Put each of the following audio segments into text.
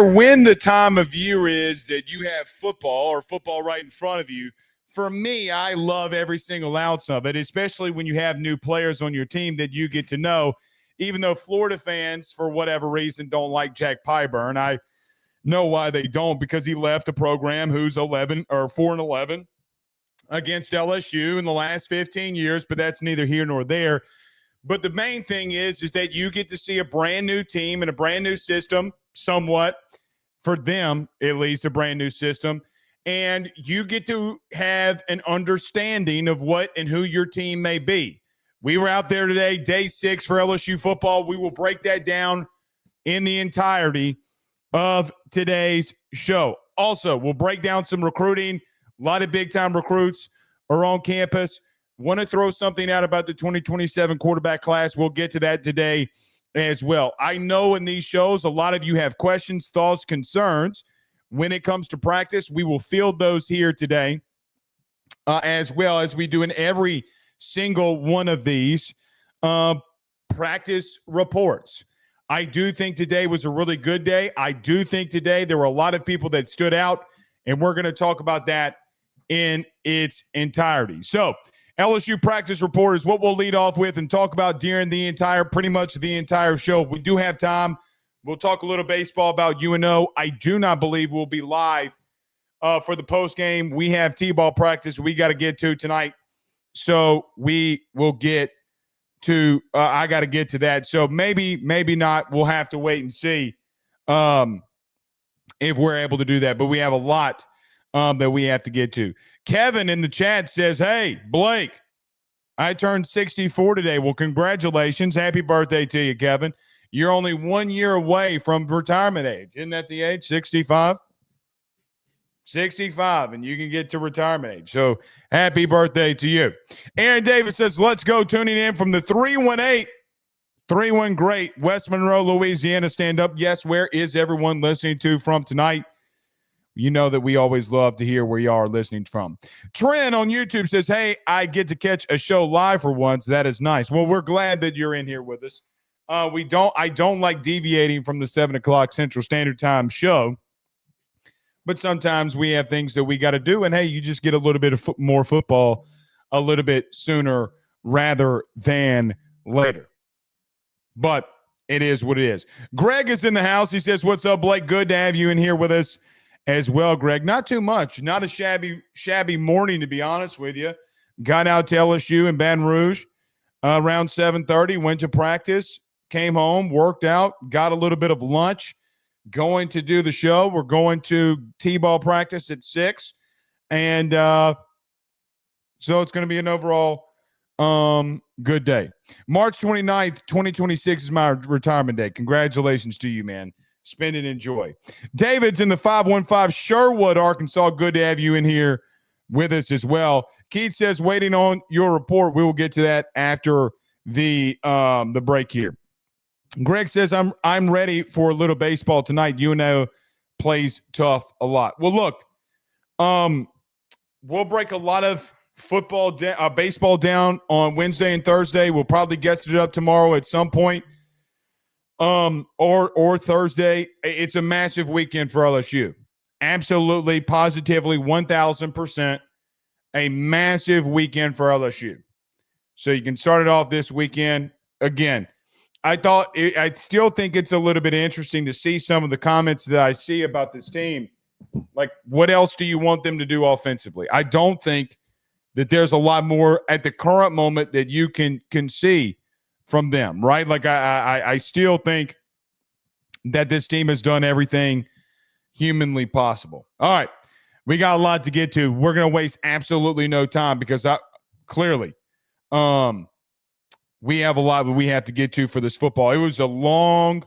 When the time of year is that you have football or football right in front of you, for me, I love every single ounce of it, especially when you have new players on your team that you get to know. Even though Florida fans, for whatever reason, don't like Jack Pyburn, I know why they don't, because he left a program who's 11 or 4-11 against LSU in the last 15 years, but that's neither here nor there. But the main thing is that you get to see a brand new team and a brand new system, somewhat, for them, at least a brand new system. And you get to have an understanding of what and who your team may be. We were out there today, day 6 for LSU football. We will break that down in the entirety of today's show. Also, we'll break down some recruiting. A lot of big-time recruits are on campus. Want to throw something out about the 2027 quarterback class. We'll get to that today as well. I know in these shows, a lot of you have questions, thoughts, concerns. When it comes to practice, we will field those here today, as well as we do in every single one of these practice reports. I do think today was a really good day. I do think today there were a lot of people that stood out, and we're going to talk about that in its entirety. So, LSU practice report is what we'll lead off with and talk about during pretty much the entire show. If we do have time, we'll talk a little baseball about UNO. I do not believe we'll be live for the post game. We have T-ball practice we got to get to tonight, so we will get to. I got to get to that. So maybe not. We'll have to wait and see if we're able to do that. But we have a lot that we have to get to. Kevin in the chat says, hey, Blake, I turned 64 today. Well, congratulations. Happy birthday to you, Kevin. You're only 1 year away from retirement age. Isn't that the age? 65? 65, and you can get to retirement age. So happy birthday to you. Aaron Davis says, let's go, tuning in from the 318. 3-1 great. West Monroe, Louisiana, stand up. Yes, where is everyone listening to from tonight? You know that we always love to hear where you are listening from. Trent on YouTube says, hey, I get to catch a show live for once. That is nice. Well, we're glad that you're in here with us. I don't like deviating from the 7 o'clock Central Standard Time show, but sometimes we have things that we got to do. And, hey, you just get a little bit of more football a little bit sooner rather than later. But it is what it is. Greg is in the house. He says, what's up, Blake? Good to have you in here with us as well, Greg. Not too much. Not a shabby morning, to be honest with you. Got out to LSU in Baton Rouge around 7:30, went to practice, came home, worked out, got a little bit of lunch, going to do the show. We're going to T-ball practice at 6. And so it's going to be an overall good day. March 29th, 2026 is my retirement day. Congratulations to you, man. Spend and enjoy. David's in the 515 Sherwood, Arkansas. Good to have you in here with us as well. Keith says, waiting on your report. We will get to that after the break here. Greg says, I'm ready for a little baseball tonight. UNO plays tough a lot. Well, look, we'll break a lot of baseball down on Wednesday and Thursday. We'll probably get it up tomorrow at some point. Or Thursday. It's a massive weekend for LSU. Absolutely, positively, 1,000%. A massive weekend for LSU. So you can start it off this weekend. Again, I still think it's a little bit interesting to see some of the comments that I see about this team. Like, what else do you want them to do offensively? I don't think that there's a lot more at the current moment that you can see from them, right? Like, I still think that this team has done everything humanly possible. All right, we got a lot to get to. We're going to waste absolutely no time because clearly we have a lot that we have to get to for this football. It was a long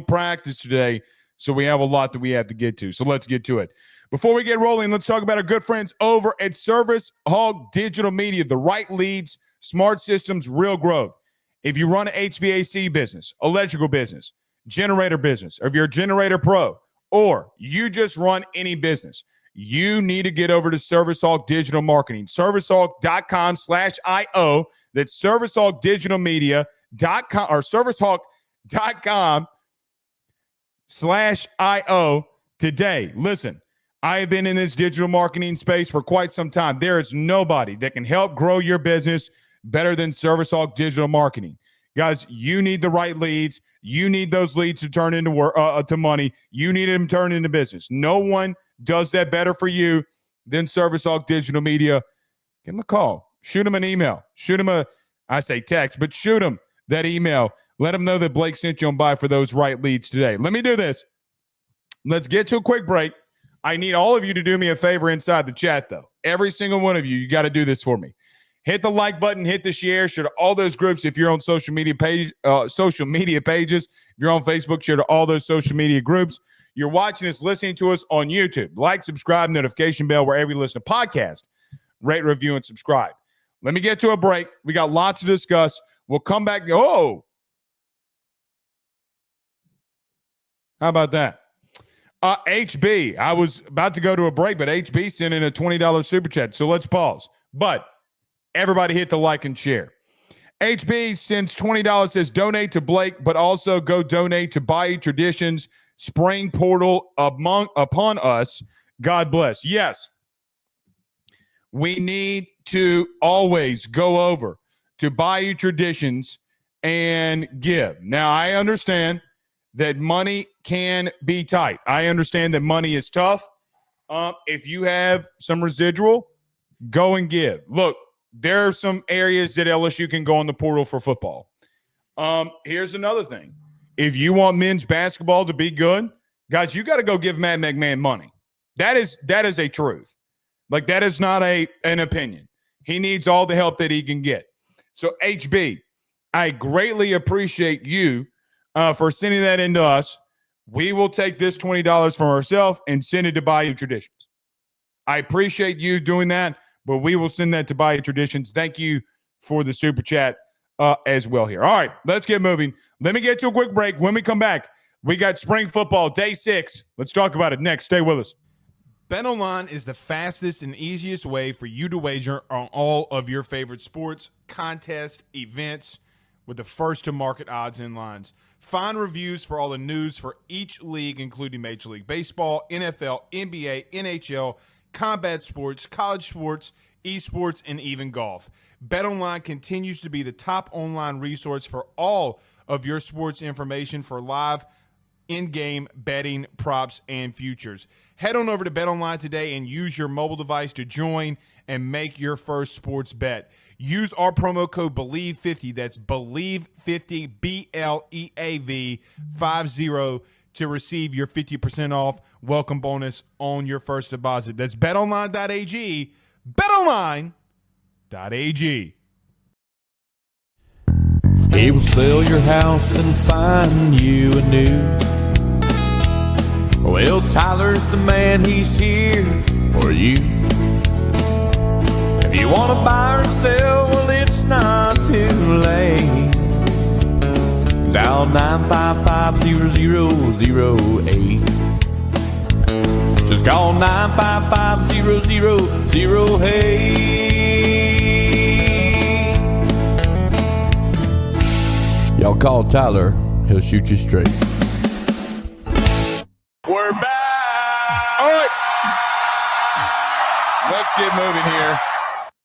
practice today, so we have a lot that we have to get to. So let's get to it. Before we get rolling, let's talk about our good friends over at Service Hog Digital Media, the right leads, smart systems, real growth. If you run an HVAC business, electrical business, generator business, or if you're a generator pro, or you just run any business, you need to get over to Service Hog Digital Marketing. ServiceHawk.com/IO. That's ServiceHawkDigitalMedia.com or ServiceHawk.com. lsufootball.com/IO today. Listen, I have been in this digital marketing space for quite some time. There is nobody that can help grow your business better than Service Hawk Digital Marketing. Guys, you need the right leads. You need those leads to turn into to money. You need them to turn into business. No one does that better for you than Service Hawk Digital Media. Give them a call. Shoot them an email. Shoot them I say text, but shoot them that email. Let them know that Blake sent you on by for those right leads today. Let me do this. Let's get to a quick break. I need all of you to do me a favor inside the chat, though. Every single one of you got to do this for me. Hit the like button, hit the share to all those groups. If you're on social media pages, if you're on Facebook, share to all those social media groups. You're watching us, listening to us on YouTube. Like, subscribe, notification bell wherever you listen to podcasts. Rate, review, and subscribe. Let me get to a break. We got lots to discuss. We'll come back. Oh, how about that? HB, I was about to go to a break, but HB sent in a $20 super chat. So let's pause. But everybody hit the like and share. HB sends $20, says donate to Blake, but also go donate to Bayou Traditions Spring Portal upon us. God bless. Yes, we need to always go over to Bayou Traditions and give. Now, I understand that money can be tight. I understand that money is tough. If you have some residual, go and give. Look, there are some areas that LSU can go on the portal for football. Here's another thing. If you want men's basketball to be good, guys, you got to go give Matt McMahon money. That is a truth. Like, that is not an opinion. He needs all the help that he can get. So, HB, I greatly appreciate you for sending that into us. We will take this $20 from ourselves and send it to Bayou Traditions. I appreciate you doing that, but we will send that to Bayou Traditions. Thank you for the super chat as well here. All right, let's get moving. Let me get to a quick break. When we come back, we got spring football, day 6. Let's talk about it next. Stay with us. BetOnline is the fastest and easiest way for you to wager on all of your favorite sports, contests, events with the first-to-market odds and lines. Find reviews for all the news for each league, including Major League Baseball, NFL, NBA, NHL, combat sports, college sports, esports, and even golf. BetOnline continues to be the top online resource for all of your sports information for live in-game betting, props, and futures. Head on over to BetOnline today and use your mobile device to join and make your first sports bet. Use our promo code BELIEVE50, that's BELIEVE50, BLEAV 50, to receive your 50% off welcome bonus on your first deposit. That's betonline.ag, betonline.ag. He will sell your house and find you a new. Well, Tyler's the man, he's here for you. If you want to buy or sell, well, it's not too late. Dial 955-0008. Just call 955-0008. Y'all call Tyler, he'll shoot you straight. We're back. All right. Let's get moving here.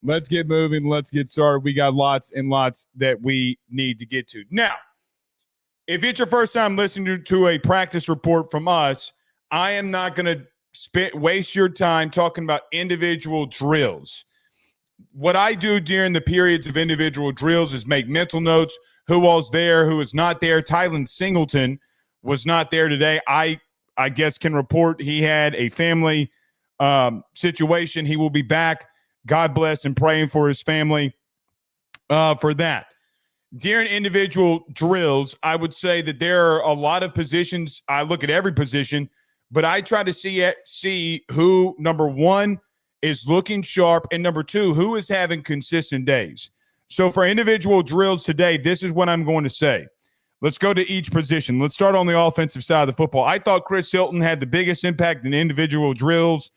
Let's get moving. Let's get started. We got lots and lots that we need to get to. Now, if it's your first time listening to a practice report from us, I am not going to waste your time talking about individual drills. What I do during the periods of individual drills is make mental notes. Who was there, who was not there. Tylen Singleton was not there today. I guess can report he had a family situation. He will be back. God bless, and praying for his family for that. During individual drills, I would say that there are a lot of positions. I look at every position, but I try to see who, number one, is looking sharp, and number two, who is having consistent days. So for individual drills today, this is what I'm going to say. Let's go to each position. Let's start on the offensive side of the football. I thought Chris Hilton had the biggest impact in individual drills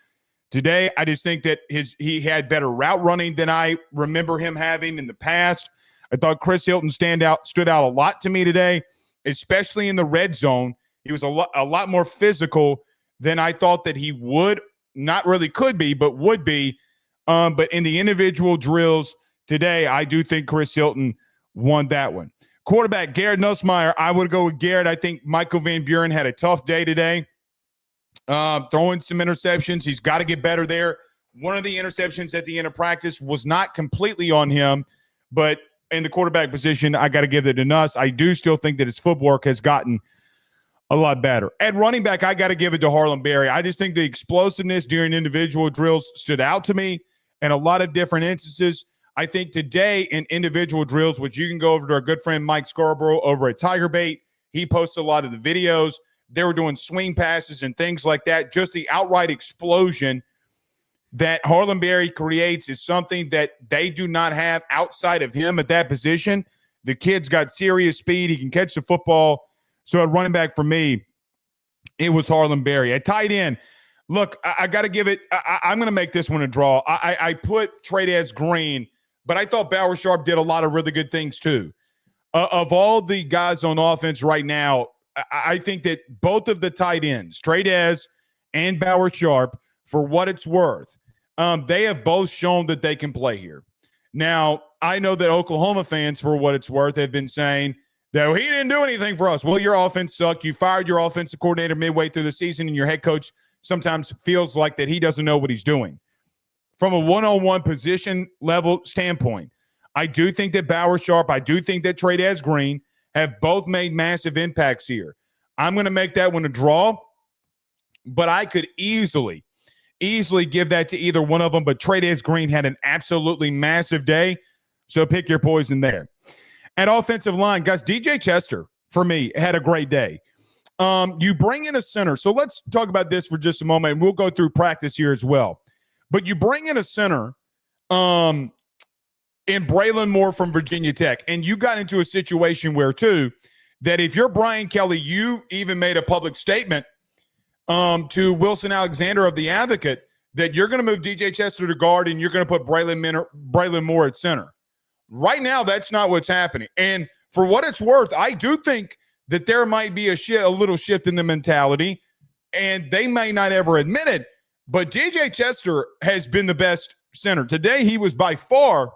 today. I just think that he had better route running than I remember him having in the past. I thought Chris Hilton stood out a lot to me today, especially in the red zone. He was a lot more physical than I thought that he would, not really could be, but would be. But in the individual drills today, I do think Chris Hilton won that one. Quarterback, Garrett Nussmeier, I would go with Garrett. I think Michael Van Buren had a tough day today, throwing some interceptions. He's got to get better there. One of the interceptions at the end of practice was not completely on him, but in the quarterback position, I got to give it to Nuss. I do still think that his footwork has gotten a lot better. At running back, I got to give it to Harlem Berry. I just think the explosiveness during individual drills stood out to me in a lot of different instances. I think today in individual drills, which you can go over to our good friend Mike Scarborough over at Tiger Bait, he posts a lot of the videos. They were doing swing passes and things like that. Just the outright explosion that Harlem Berry creates is something that they do not have outside of him at that position. The kid's got serious speed. He can catch the football. So at running back for me, it was Harlem Berry. At tight end, look, I got to give it. I'm going to make this one a draw. I put Trey'Dez Green, but I thought Bauer Sharp did a lot of really good things too. Of all the guys on offense right now, I think that both of the tight ends, Trey'Dez and Bauer Sharp, for what it's worth, they have both shown that they can play here. Now, I know that Oklahoma fans, for what it's worth, have been saying that he didn't do anything for us. Well, your offense sucked. You fired your offensive coordinator midway through the season, and your head coach sometimes feels like that he doesn't know what he's doing. From a one-on-one position level standpoint, I do think that Bauer Sharp, I do think that Trey'Dez Green have both made massive impacts here. I'm going to make that one a draw, but I could easily give that to either one of them. But Trey'Dez Green had an absolutely massive day, so pick your poison there. At offensive line, guys, DJ Chester, for me, had a great day. You bring in a center. So let's talk about this for just a moment, and we'll go through practice here as well. But you bring in a center in Braylon Moore from Virginia Tech, and you got into a situation where, too, that if you're Brian Kelly, you even made a public statement to Wilson Alexander of The Advocate that you're going to move DJ Chester to guard and you're going to put Braylon Moore at center. Right now, that's not what's happening. And for what it's worth, I do think that there might be a little shift in the mentality, and they may not ever admit it, but DJ Chester has been the best center. Today, he was by far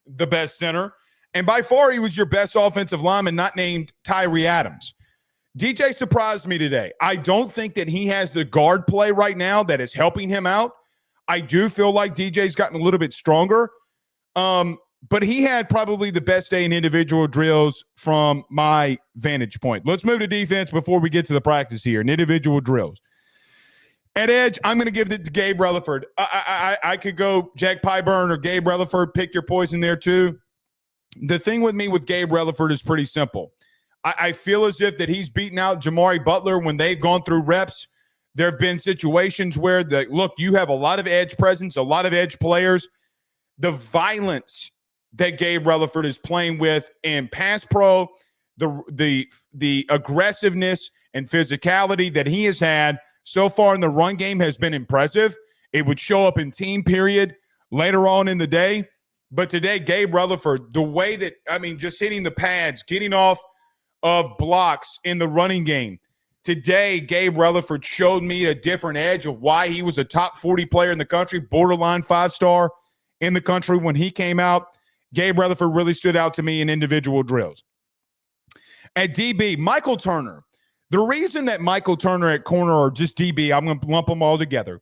the best center, and by far he was your best offensive lineman, not named Tyree Adams. DJ surprised me today. I don't think that he has the guard play right now that is helping him out. I do feel like DJ's gotten a little bit stronger. But he had probably the best day in individual drills from my vantage point. Let's move to defense before we get to the practice here in individual drills. At edge, I'm going to give it to Gabe Rutherford. I could go Jack Pyburn or Gabe Rutherford. Pick your poison there too. The thing with me with Gabe Rutherford is pretty simple. I feel as if that he's beaten out Jamari Butler when they've gone through reps. There have been situations where, look, you have a lot of edge presence, a lot of edge players. The violence that Gabe Rutherford is playing with in pass pro, the aggressiveness and physicality that he has had so far in the run game has been impressive. It would show up in team period later on in the day. But today, Gabe Rutherford, the way that, just hitting the pads, getting off of blocks in the running game. Today, Gabe Rutherford showed me a different edge of why he was a top 40 player in the country, borderline 5-star in the country when he came out. Gabe Rutherford really stood out to me in individual drills. At DB, Michael Turner. The reason that Michael Turner at corner, or just DB, I'm going to lump them all together,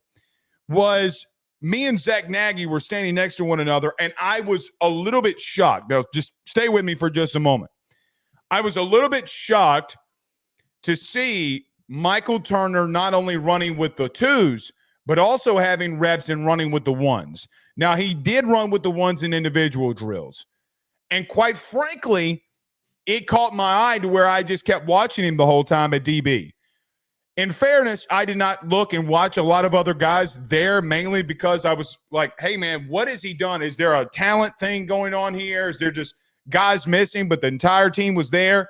was me and Zach Nagy were standing next to one another, and I was a little bit shocked. Now, just stay with me for just a moment. I was a little bit shocked to see Michael Turner not only running with the twos, but also having reps and running with the ones. Now, he did run with the ones in individual drills. And quite frankly, it caught my eye to where I just kept watching him the whole time at DB. In fairness, I did not look and watch a lot of other guys there, mainly because I was like, hey, man, what has he done? Is there a talent thing going on here? Is there just guys missing, but the entire team was there?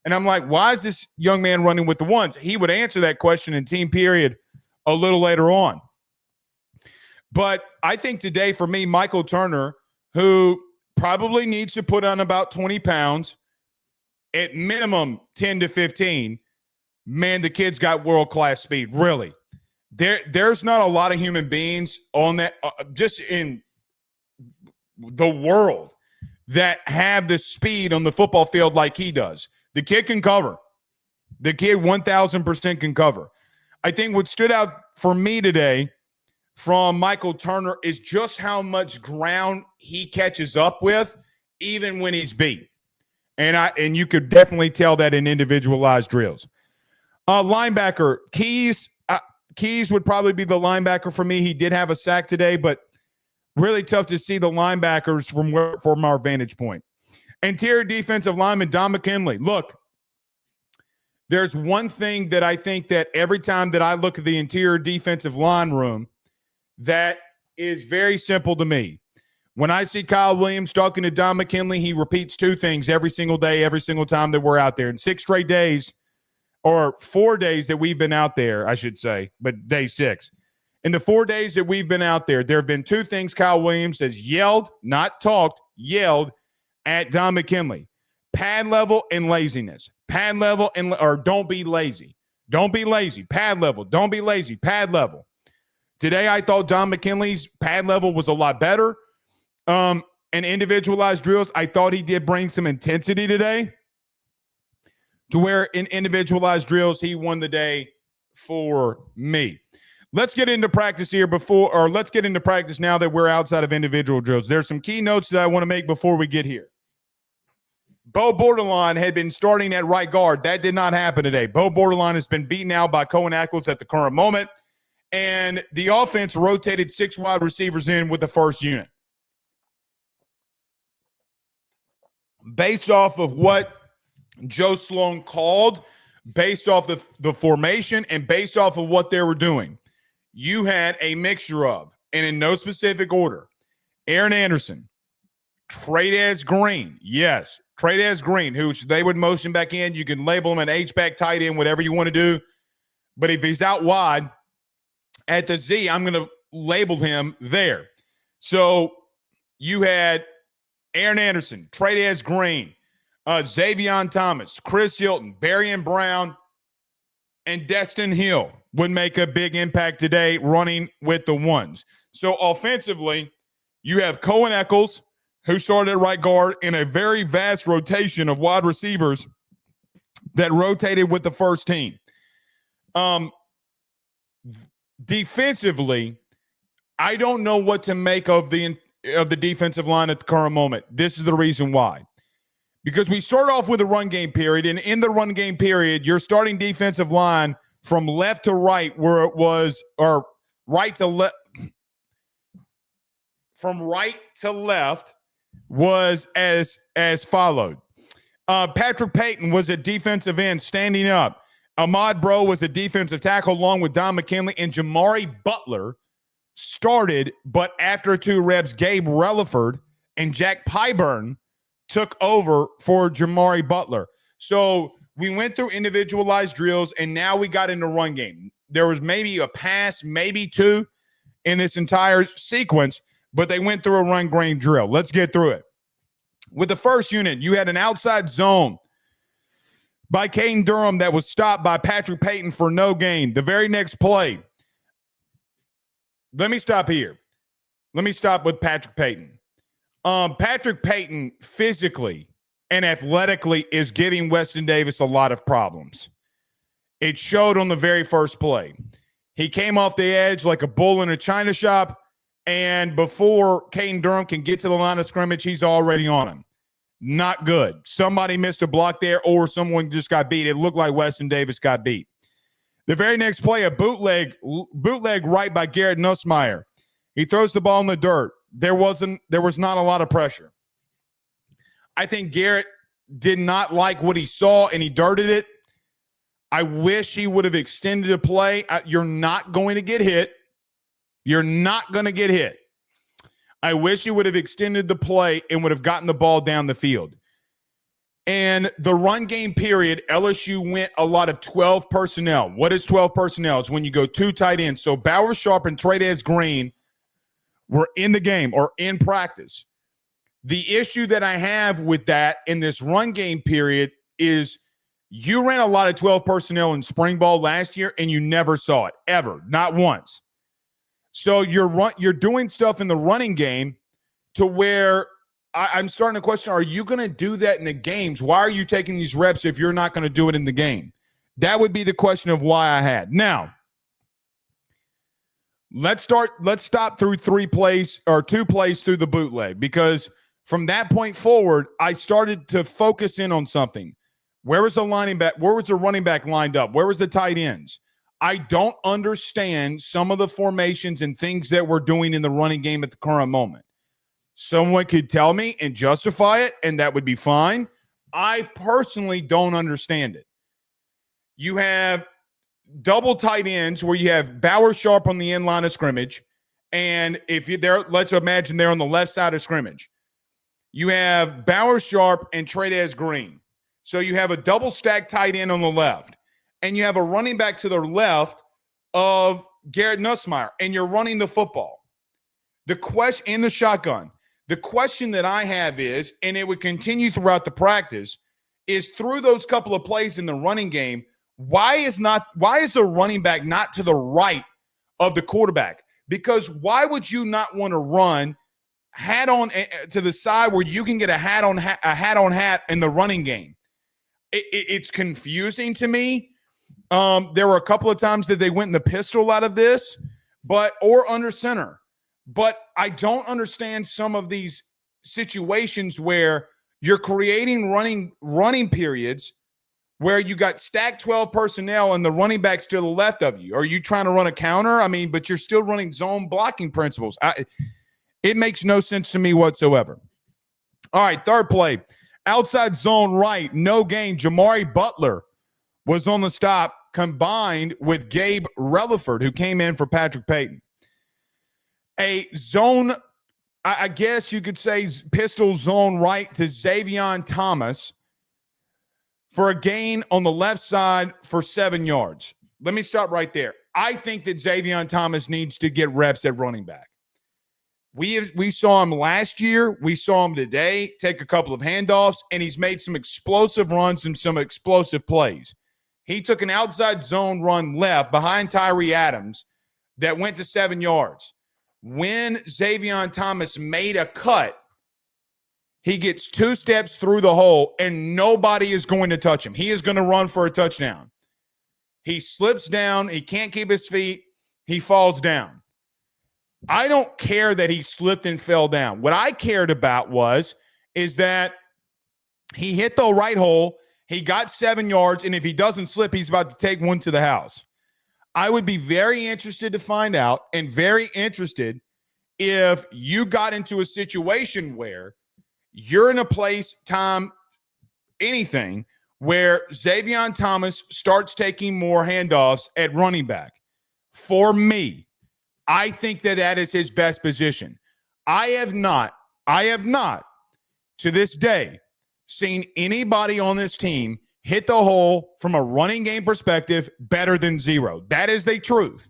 And I'm like, why is this young man running with the ones? He would answer that question in team period a little later on. But I think today, for me, Michael Turner, who probably needs to put on about 20 pounds, at minimum 10 to 15, man, the kid's got world-class speed, really. There's not a lot of human beings on that, just in the world, that have the speed on the football field like he does. The kid can cover. The kid 1,000% can cover. I think what stood out for me today from Michael Turner is just how much ground he catches up with, even when he's beat. And you could definitely tell that in individualized drills. Linebacker, Keys. Keys would probably be the linebacker for me. He did have a sack today, but really tough to see the linebackers from our vantage point. Interior defensive lineman, Don McKinley. Look, there's one thing that I think that every time that I look at the interior defensive line room, that is very simple to me. When I see Kyle Williams talking to Don McKinley, he repeats two things every single day, every single time that we're out there. In 6 straight days, or 4 days that we've been out there, I should say, but day 6. In the 4 days that we've been out there have been two things Kyle Williams has yelled, not talked, yelled at Don McKinley. Pad level and laziness. Pad level or don't be lazy. Don't be lazy. Pad level. Don't be lazy. Pad level. Today I thought Don McKinley's pad level was a lot better. And individualized drills, I thought he did bring some intensity today, to where in individualized drills, he won the day for me. Let's get into practice here let's get into practice now that we're outside of individual drills. There's some key notes that I want to make before we get here. Bo Bordelon had been starting at right guard. That did not happen today. Bo Bordelon has been beaten out by Cohen Ackles at the current moment, and the offense rotated 6 wide receivers in with the first unit. Based off of what Joe Sloan called, based off the formation, and based off of what they were doing, you had a mixture of, and in no specific order, Aaron Anderson, Trey'Dez Green, yes, Trey'Dez Green, who they would motion back in. You can label him an H-back, tight end, whatever you want to do. But if he's out wide at the Z, I'm going to label him there. So you had Aaron Anderson, Trey'Dez Green, Xavion Thomas, Chris Hilton, Berrien Brown, and Destin Hill would make a big impact today running with the ones. So offensively, you have Cohen Eccles, who started at right guard in a very vast rotation of wide receivers that rotated with the first team. Defensively, I don't know what to make of the defensive line at the current moment. This is the reason why. Because we start off with a run game period, and in the run game period, your starting defensive line from left to right, where it was, or right to left, from right to left, was as followed. Patrick Payton was a defensive end standing up. Ahmad Bro was a defensive tackle along with Don McKinley, and Jamari Butler started, but after 2 reps, Gabe Relaford and Jack Pyburn took over for Jamari Butler. So we went through individualized drills, and now we got into run game. There was maybe a pass, maybe 2 in this entire sequence, but they went through a run game drill. Let's get through it. With the first unit, you had an outside zone by Caden Durham that was stopped by Patrick Payton for no gain. The very next play, let me stop here. Let me stop with Patrick Payton. Patrick Payton physically and athletically is giving Weston Davis a lot of problems. It showed on the very first play. He came off the edge like a bull in a china shop, and before Caden Durham can get to the line of scrimmage, he's already on him. Not good. Somebody missed a block there, or someone just got beat. It looked like Weston Davis got beat. The very next play, a bootleg right by Garrett Nussmeier. He throws the ball in the dirt. There was not a lot of pressure. I think Garrett did not like what he saw, and he dirted it. I wish he would have extended the play. You're not going to get hit. You're not going to get hit. I wish he would have extended the play and would have gotten the ball down the field. And the run game period, LSU went a lot of 12 personnel. What is 12 personnel? It's when you go 2 tight ends. So Bauer Sharp and Trey'Dez Green were in the game or in practice. The issue that I have with that in this run game period is You ran a lot of 12 personnel in spring ball last year, and you never saw it, ever, not once. So you're doing stuff in the running game to where I'm starting to question, are you going to do that in the games? Why are you taking these reps if you're not going to do it in the game? That would be the question of why I had. Now, let's stop through 2 plays through the bootleg, because from that point forward, I started to focus in on something. Where was the running back lined up? Where was the tight ends? I don't understand some of the formations and things that we're doing in the running game at the current moment. Someone could tell me and justify it, and that would be fine. I personally don't understand it. You have double tight ends where you have Bauer Sharp on the end line of scrimmage, and if you're there, let's imagine they're on the left side of scrimmage. You have Bauer Sharp and Tradez Green. So you have a double stack tight end on the left, and you have a running back to the left of Garrett Nussmeier, and you're running the football. The question in the shotgun. The question that I have is, and it would continue throughout the practice, is through those couple of plays in the running game, why is the running back not to the right of the quarterback? Because why would you not want to run hat on to the side where you can get a hat on hat in the running game? It's confusing to me. There were a couple of times that they went in the pistol out of this, or under center. But I don't understand some of these situations where you're creating running periods where you got stacked 12 personnel and the running back's to the left of you. Are you trying to run a counter? I mean, but you're still running zone blocking principles. It makes no sense to me whatsoever. All right, third play. Outside zone right, no gain. Jamari Butler was on the stop, combined with Gabe Relaford, who came in for Patrick Payton. A zone, I guess you could say, pistol zone right to Xavion Thomas for a gain on the left side for 7 yards. Let me stop right there. I think that Xavion Thomas needs to get reps at running back. We saw him last year. We saw him today take a couple of handoffs, and he's made some explosive runs and some explosive plays. He took an outside zone run left behind Tyree Adams that went to 7 yards. When Xavion Thomas made a cut, he gets 2 steps through the hole, and nobody is going to touch him. He is going to run for a touchdown. He slips down. He can't keep his feet. He falls down. I don't care that he slipped and fell down. What I cared about is that he hit the right hole. He got 7 yards, and if he doesn't slip, he's about to take one to the house. I would be very interested to find out, and very interested if you got into a situation where you're in a place, time, anything, where Xavion Thomas starts taking more handoffs at running back. For me, I think that is his best position. I have not, to this day, seen anybody on this team hit the hole from a running game perspective better than zero. That is the truth.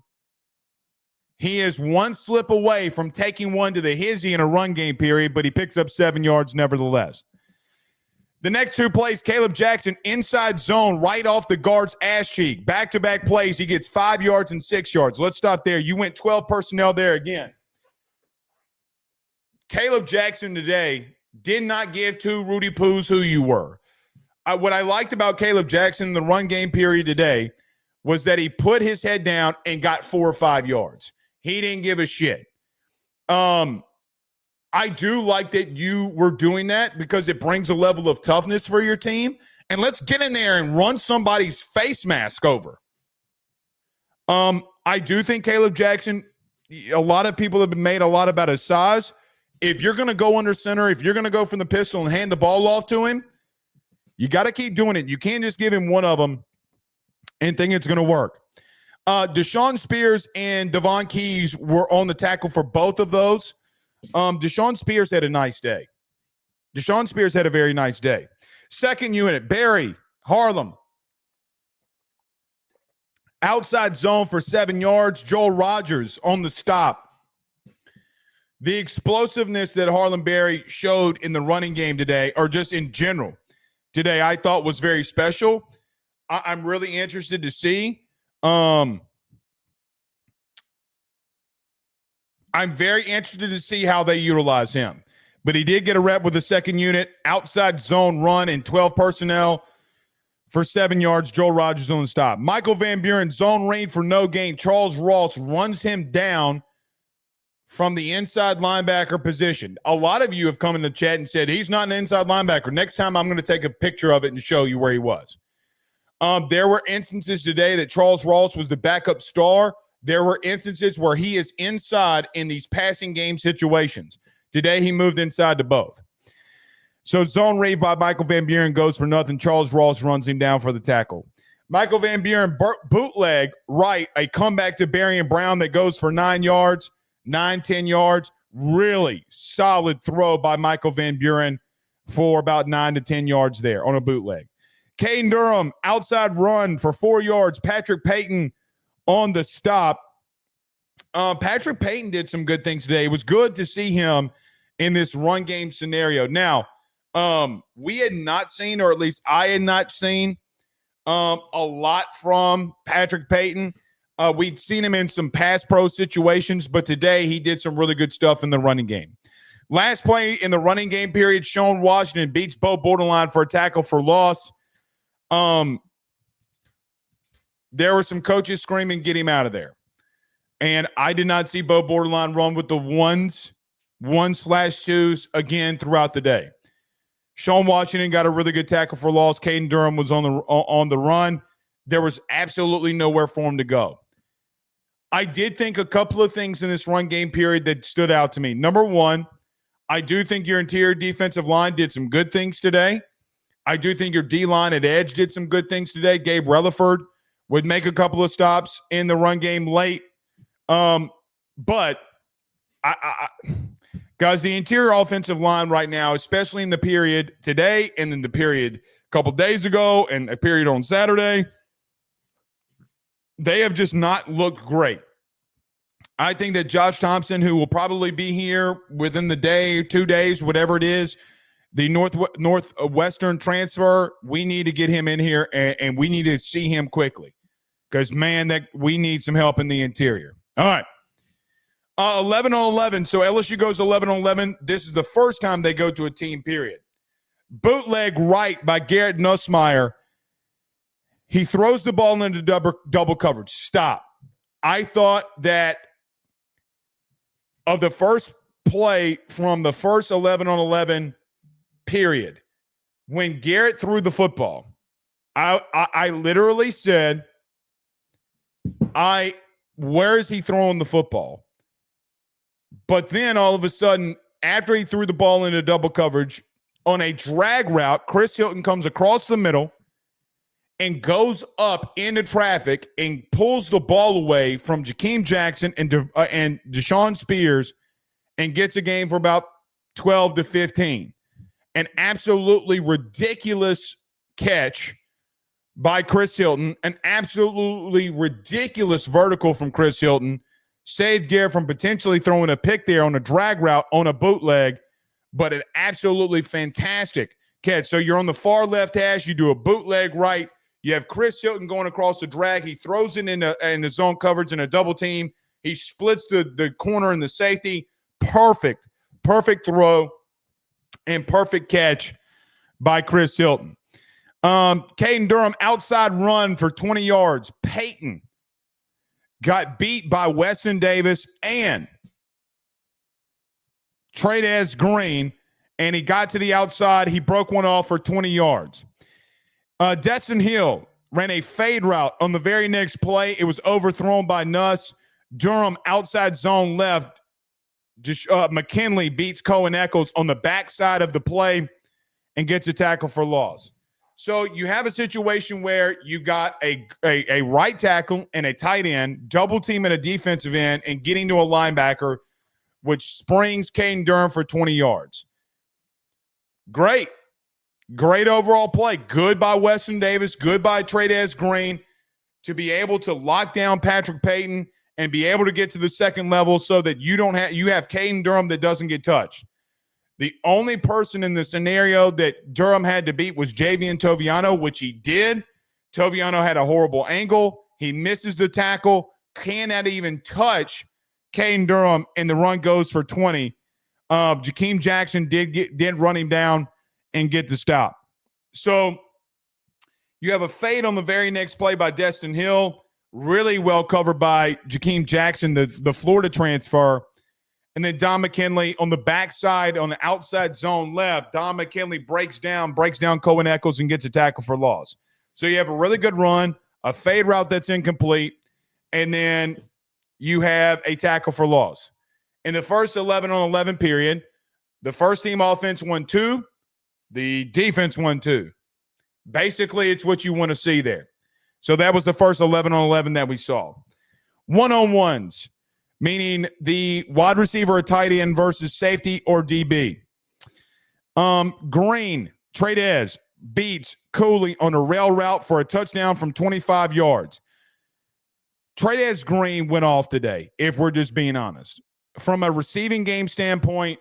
He is one slip away from taking one to the hizzy in a run game period, but he picks up 7 yards nevertheless. The next 2 plays, Caleb Jackson inside zone right off the guard's ass cheek. Back-to-back plays, he gets 5 yards and 6 yards. Let's stop there. You went 12 personnel there again. Caleb Jackson today did not give 2 Rudy Poos who you were. What I liked about Caleb Jackson in the run game period today was that he put his head down and got 4 or 5 yards. He didn't give a shit. I do like that you were doing that because it brings a level of toughness for your team. And let's get in there and run somebody's face mask over. I do think Caleb Jackson, a lot of people have been made a lot about his size. If you're going to go under center, if you're going to go from the pistol and hand the ball off to him, you got to keep doing it. You can't just give him one of them and think it's going to work. Deshaun Spears and Devon Keys were on the tackle for both of those. Deshaun Spears had a nice day. Deshaun Spears had a very nice day. Second unit, Barry, Harlem. Outside zone for 7 yards. Joel Rogers on the stop. The explosiveness that Harlem Berry showed in the running game today, or just in general today, I thought was very special. I'm really interested to see. I'm very interested to see how they utilize him. But he did get a rep with the second unit, outside zone run and 12 personnel for 7 yards. Joel Rogers on the stop. Michael Van Buren, zone read for no gain. Charles Ross runs him down from the inside linebacker position. A lot of you have come in the chat and said, he's not an inside linebacker. Next time I'm going to take a picture of it and show you where he was. There were instances today that Charles Ross was the backup star. There were instances where he is inside in these passing game situations. Today, he moved inside to both. So zone read by Michael Van Buren goes for nothing. Charles Ross runs him down for the tackle. Michael Van Buren bootleg right, a comeback to Berrien Brown that goes for 9 yards, 10 yards. Really solid throw by Michael Van Buren for about 9 to 10 yards there on a bootleg. Caden Durham, outside run for 4 yards. Patrick Payton on the stop. Patrick Payton did some good things today. It was good to see him in this run game scenario. Now, we had not seen, or at least I had not seen, a lot from Patrick Payton. We'd seen him in some pass pro situations, but today he did some really good stuff in the running game. Last play in the running game period, Sean Washington beats Bo Borderline for a tackle for loss. There were some coaches screaming, get him out of there. And I did not see Bo Borderline run with the 1/2s again throughout the day. Sean Washington got a really good tackle for loss. Caden Durham was on the run. There was absolutely nowhere for him to go. I did think a couple of things in this run game period that stood out to me. Number one, I do think your interior defensive line did some good things today. I do think your D-line at edge did some good things today. Gabe Relaford would make a couple of stops in the run game late. But guys, the interior offensive line right now, especially in the period today and in the period a couple days ago and a period on Saturday, they have just not looked great. I think that Josh Thompson, who will probably be here within the day, 2 days, whatever it is, the Northwestern transfer, we need to get him in here and we need to see him quickly because, man, that we need some help in the interior. All right. 11 on 11. So LSU goes 11 on 11. This is the first time they go to a team period. Bootleg right by Garrett Nussmeier. He throws the ball into double coverage. Stop. I thought that of the first play from the first 11 on 11 period, when Garrett threw the football, I literally said, where is he throwing the football? But then all of a sudden, after he threw the ball into double coverage on a drag route, Chris Hilton comes across the middle and goes up into traffic and pulls the ball away from Jakeem Jackson and Deshaun Spears and gets a game for about 12 to 15. An absolutely ridiculous catch by Chris Hilton, an absolutely ridiculous vertical from Chris Hilton, saved Garrett from potentially throwing a pick there on a drag route on a bootleg, but an absolutely fantastic catch. So you're on the far left hash, you do a bootleg right, you have Chris Hilton going across the drag, he throws it in the zone coverage in a double team, he splits the corner and the safety. Perfect throw and perfect catch by Chris Hilton. Caden Durham, outside run for 20 yards. Peyton got beat by Weston Davis and Tradez Green, and he got to the outside. He broke one off for 20 yards. Destin Hill ran a fade route on the very next play. It was overthrown by Nuss. Durham, outside zone left. McKinley beats Cohen Eccles on the backside of the play and gets a tackle for loss. So you have a situation where you got a right tackle and a tight end, double team at a defensive end, and getting to a linebacker, which springs Caden Durham for 20 yards. Great overall play. Good by Weston Davis. Good by Tradez Green to be able to lock down Patrick Payton and be able to get to the second level so that you have Caden Durham that doesn't get touched. The only person in the scenario that Durham had to beat was Javian Toviano, which he did. Toviano had a horrible angle. He misses the tackle, cannot even touch Caden Durham, and the run goes for 20. Jakeem Jackson did run him down and get the stop. So you have a fade on the very next play by Destin Hill, really well covered by Jakeem Jackson, the Florida transfer. And then Don McKinley on the backside, on the outside zone left. Don McKinley breaks down Cohen Eccles and gets a tackle for loss. So you have a really good run, a fade route that's incomplete, and then you have a tackle for loss. In the first 11-on-11 period, the first team offense won 2, the defense won 2. Basically, it's what you want to see there. So that was the first 11-on-11 that we saw. One-on-ones, meaning the wide receiver or tight end versus safety or DB. Green, Tradez, beats Cooley on a rail route for a touchdown from 25 yards. Tradez Green went off today, if we're just being honest. From a receiving game standpoint,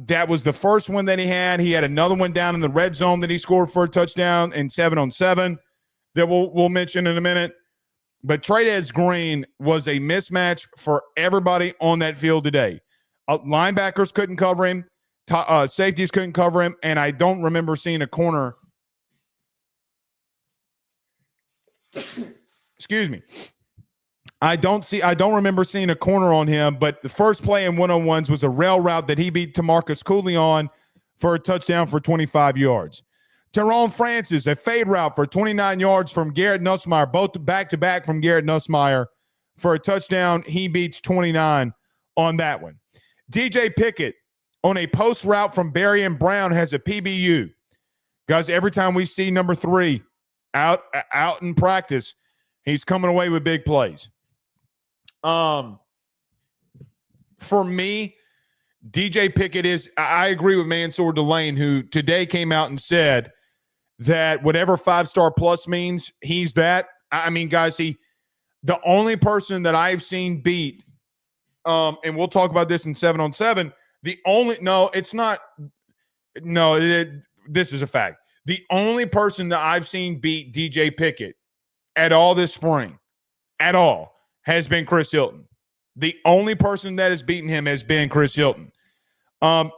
that was the first one that he had. He had another one down in the red zone that he scored for a touchdown in 7-on-7 that we'll mention in a minute. But Tradez Green was a mismatch for everybody on that field today. Linebackers couldn't cover him. Safeties couldn't cover him. And I don't remember seeing a corner. Excuse me. I don't remember seeing a corner on him, but the first play in one-on-ones was a rail route that he beat Tamarcus Cooley on for a touchdown for 25 yards. Tyrone Francis, a fade route for 29 yards from Garrett Nussmeier, both back-to-back from Garrett Nussmeier for a touchdown. He beats 29 on that one. DJ Pickett on a post route from Barry and Brown has a PBU. Guys, every time we see number 3 out in practice, he's coming away with big plays. For me, DJ Pickett is, I agree with Mansour Delane, who today came out and said that whatever 5-star plus means, he's that. I mean, guys, the only person that I've seen beat, and we'll talk about this in 7-on-7, this is a fact. The only person that I've seen beat DJ Pickett at all this spring, at all, has been Chris Hilton. The only person that has beaten him has been Chris Hilton.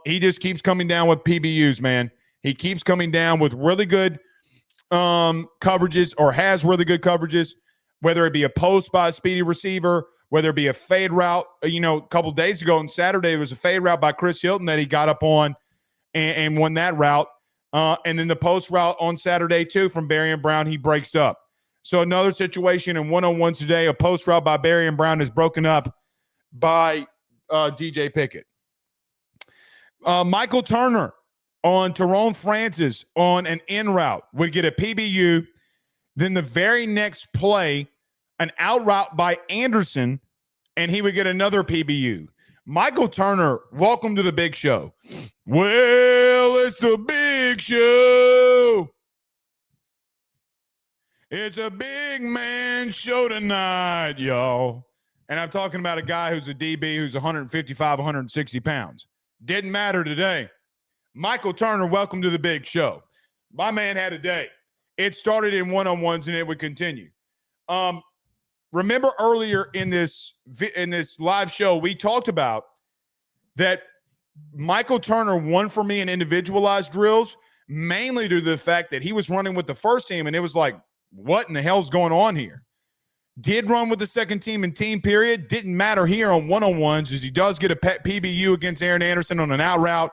He just keeps coming down with PBUs, man. He keeps coming down with really good coverages, or has really good coverages, whether it be a post by a speedy receiver, whether it be a fade route. A couple days ago on Saturday, it was a fade route by Chris Hilton that he got up on and won that route. And then the post route on Saturday, too, from Barry and Brown, he breaks up. So another situation in one-on-ones today, a post route by Barry and Brown is broken up by DJ Pickett. Michael Turner on Tyrone Francis on an in route would get a PBU. Then the very next play, an out route by Anderson, and he would get another PBU. Michael Turner, welcome to the big show. Well, it's the big show. It's a big man show tonight, y'all. And I'm talking about a guy who's a DB who's 155, 160 pounds. Didn't matter today. Michael Turner, welcome to the big show. My man had a day. It started in one-on-ones and it would continue. Remember earlier in this live show, we talked about that Michael Turner won for me in individualized drills, mainly due to the fact that he was running with the first team, and it was like, what in the hell's going on here? Did run with the second team in team period. Didn't matter here on one-on-ones, as he does get a PBU against Aaron Anderson on an out route,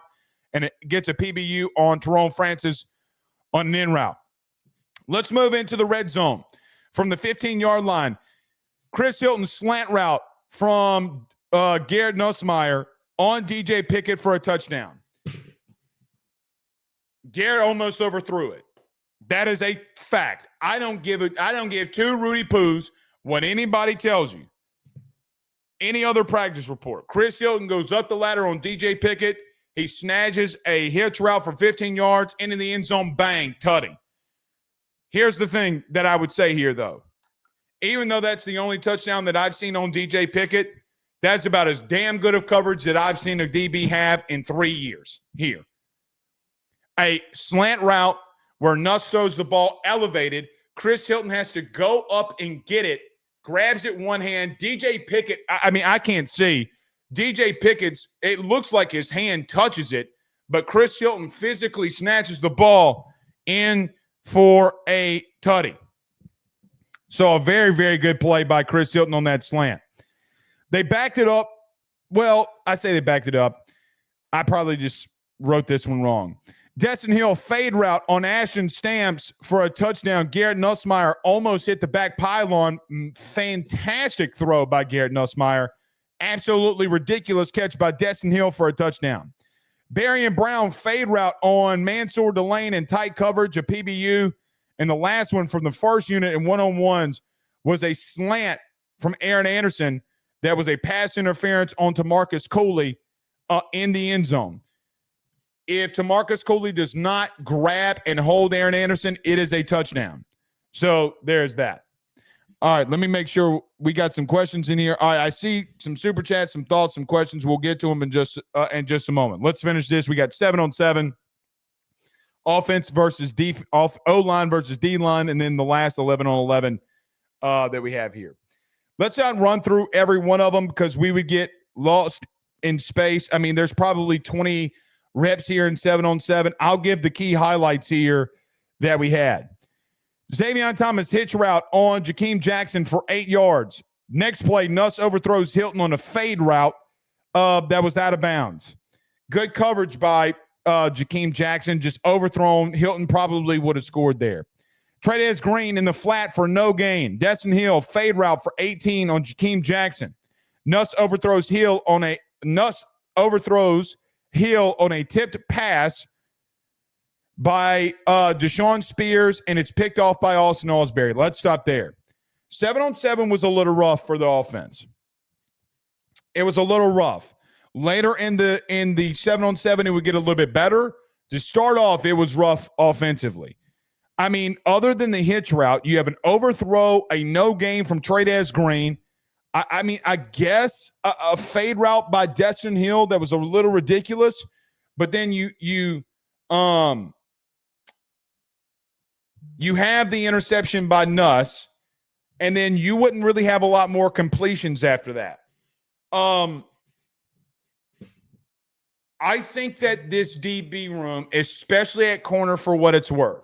and it gets a PBU on Tyrone Francis on an in route. Let's move into the red zone. From the 15-yard line, Chris Hilton slant route from Garrett Nussmeier on DJ Pickett for a touchdown. Garrett almost overthrew it. That is a fact. I don't give two Rudy Poos what anybody tells you. Any other practice report. Chris Hilton goes up the ladder on DJ Pickett. He snatches a hitch route for 15 yards into the end zone. Bang, tutty. Here's the thing that I would say here, though. Even though that's the only touchdown that I've seen on DJ Pickett, that's about as damn good of coverage that I've seen a DB have in 3 years here. A slant route where Nuss throws the ball elevated. Chris Hilton has to go up and get it, grabs it one hand. DJ Pickett, I can't see. DJ Pickett's, it looks like his hand touches it, but Chris Hilton physically snatches the ball in for a tutty. So a very, very good play by Chris Hilton on that slant. They backed it up. Well, I say they backed it up. I probably just wrote this one wrong. Destin Hill fade route on Ashton Stamps for a touchdown. Garrett Nussmeier almost hit the back pylon. Fantastic throw by Garrett Nussmeier. Absolutely ridiculous catch by Destin Hill for a touchdown. Barian Brown fade route on Mansour Delane in tight coverage, a PBU. And the last one from the first unit in one-on-ones was a slant from Aaron Anderson that was a pass interference on Tamarcus Cooley in the end zone. If Tamarcus Cooley does not grab and hold Aaron Anderson, it is a touchdown. So there's that. All right, let me make sure we got some questions in here. All right, I see some super chats, some thoughts, some questions. We'll get to them in just a moment. Let's finish this. We got 7-on-7, offense versus O-line versus D-line, and then the last 11-on-11 that we have here. Let's not run through every one of them because we would get lost in space. I mean, there's probably 20 reps here in 7-on-7. I'll give the key highlights here that we had. Xavion Thomas hitch route on Jakeem Jackson for 8 yards. Next play, Nuss overthrows Hilton on a fade route that was out of bounds. Good coverage by Jakeem Jackson, just overthrown. Hilton probably would have scored there. Trey'Dez Green in the flat for no gain. Destin Hill fade route for 18 on Jakeem Jackson. Nuss overthrows Hill on a tipped pass by Deshaun Spears, and it's picked off by Austin Osbury. Let's stop there. 7-on-7 was a little rough for the offense. It was a little rough. Later in the 7-on-7, it would get a little bit better. To start off, it was rough offensively. I mean, other than the hitch route, you have an overthrow, a no gain from Trey'Dez Green. I guess a fade route by Destin Hill that was a little ridiculous. But then you have the interception by Nuss, and then you wouldn't really have a lot more completions after that. I think that this DB room, especially at corner for what it's worth,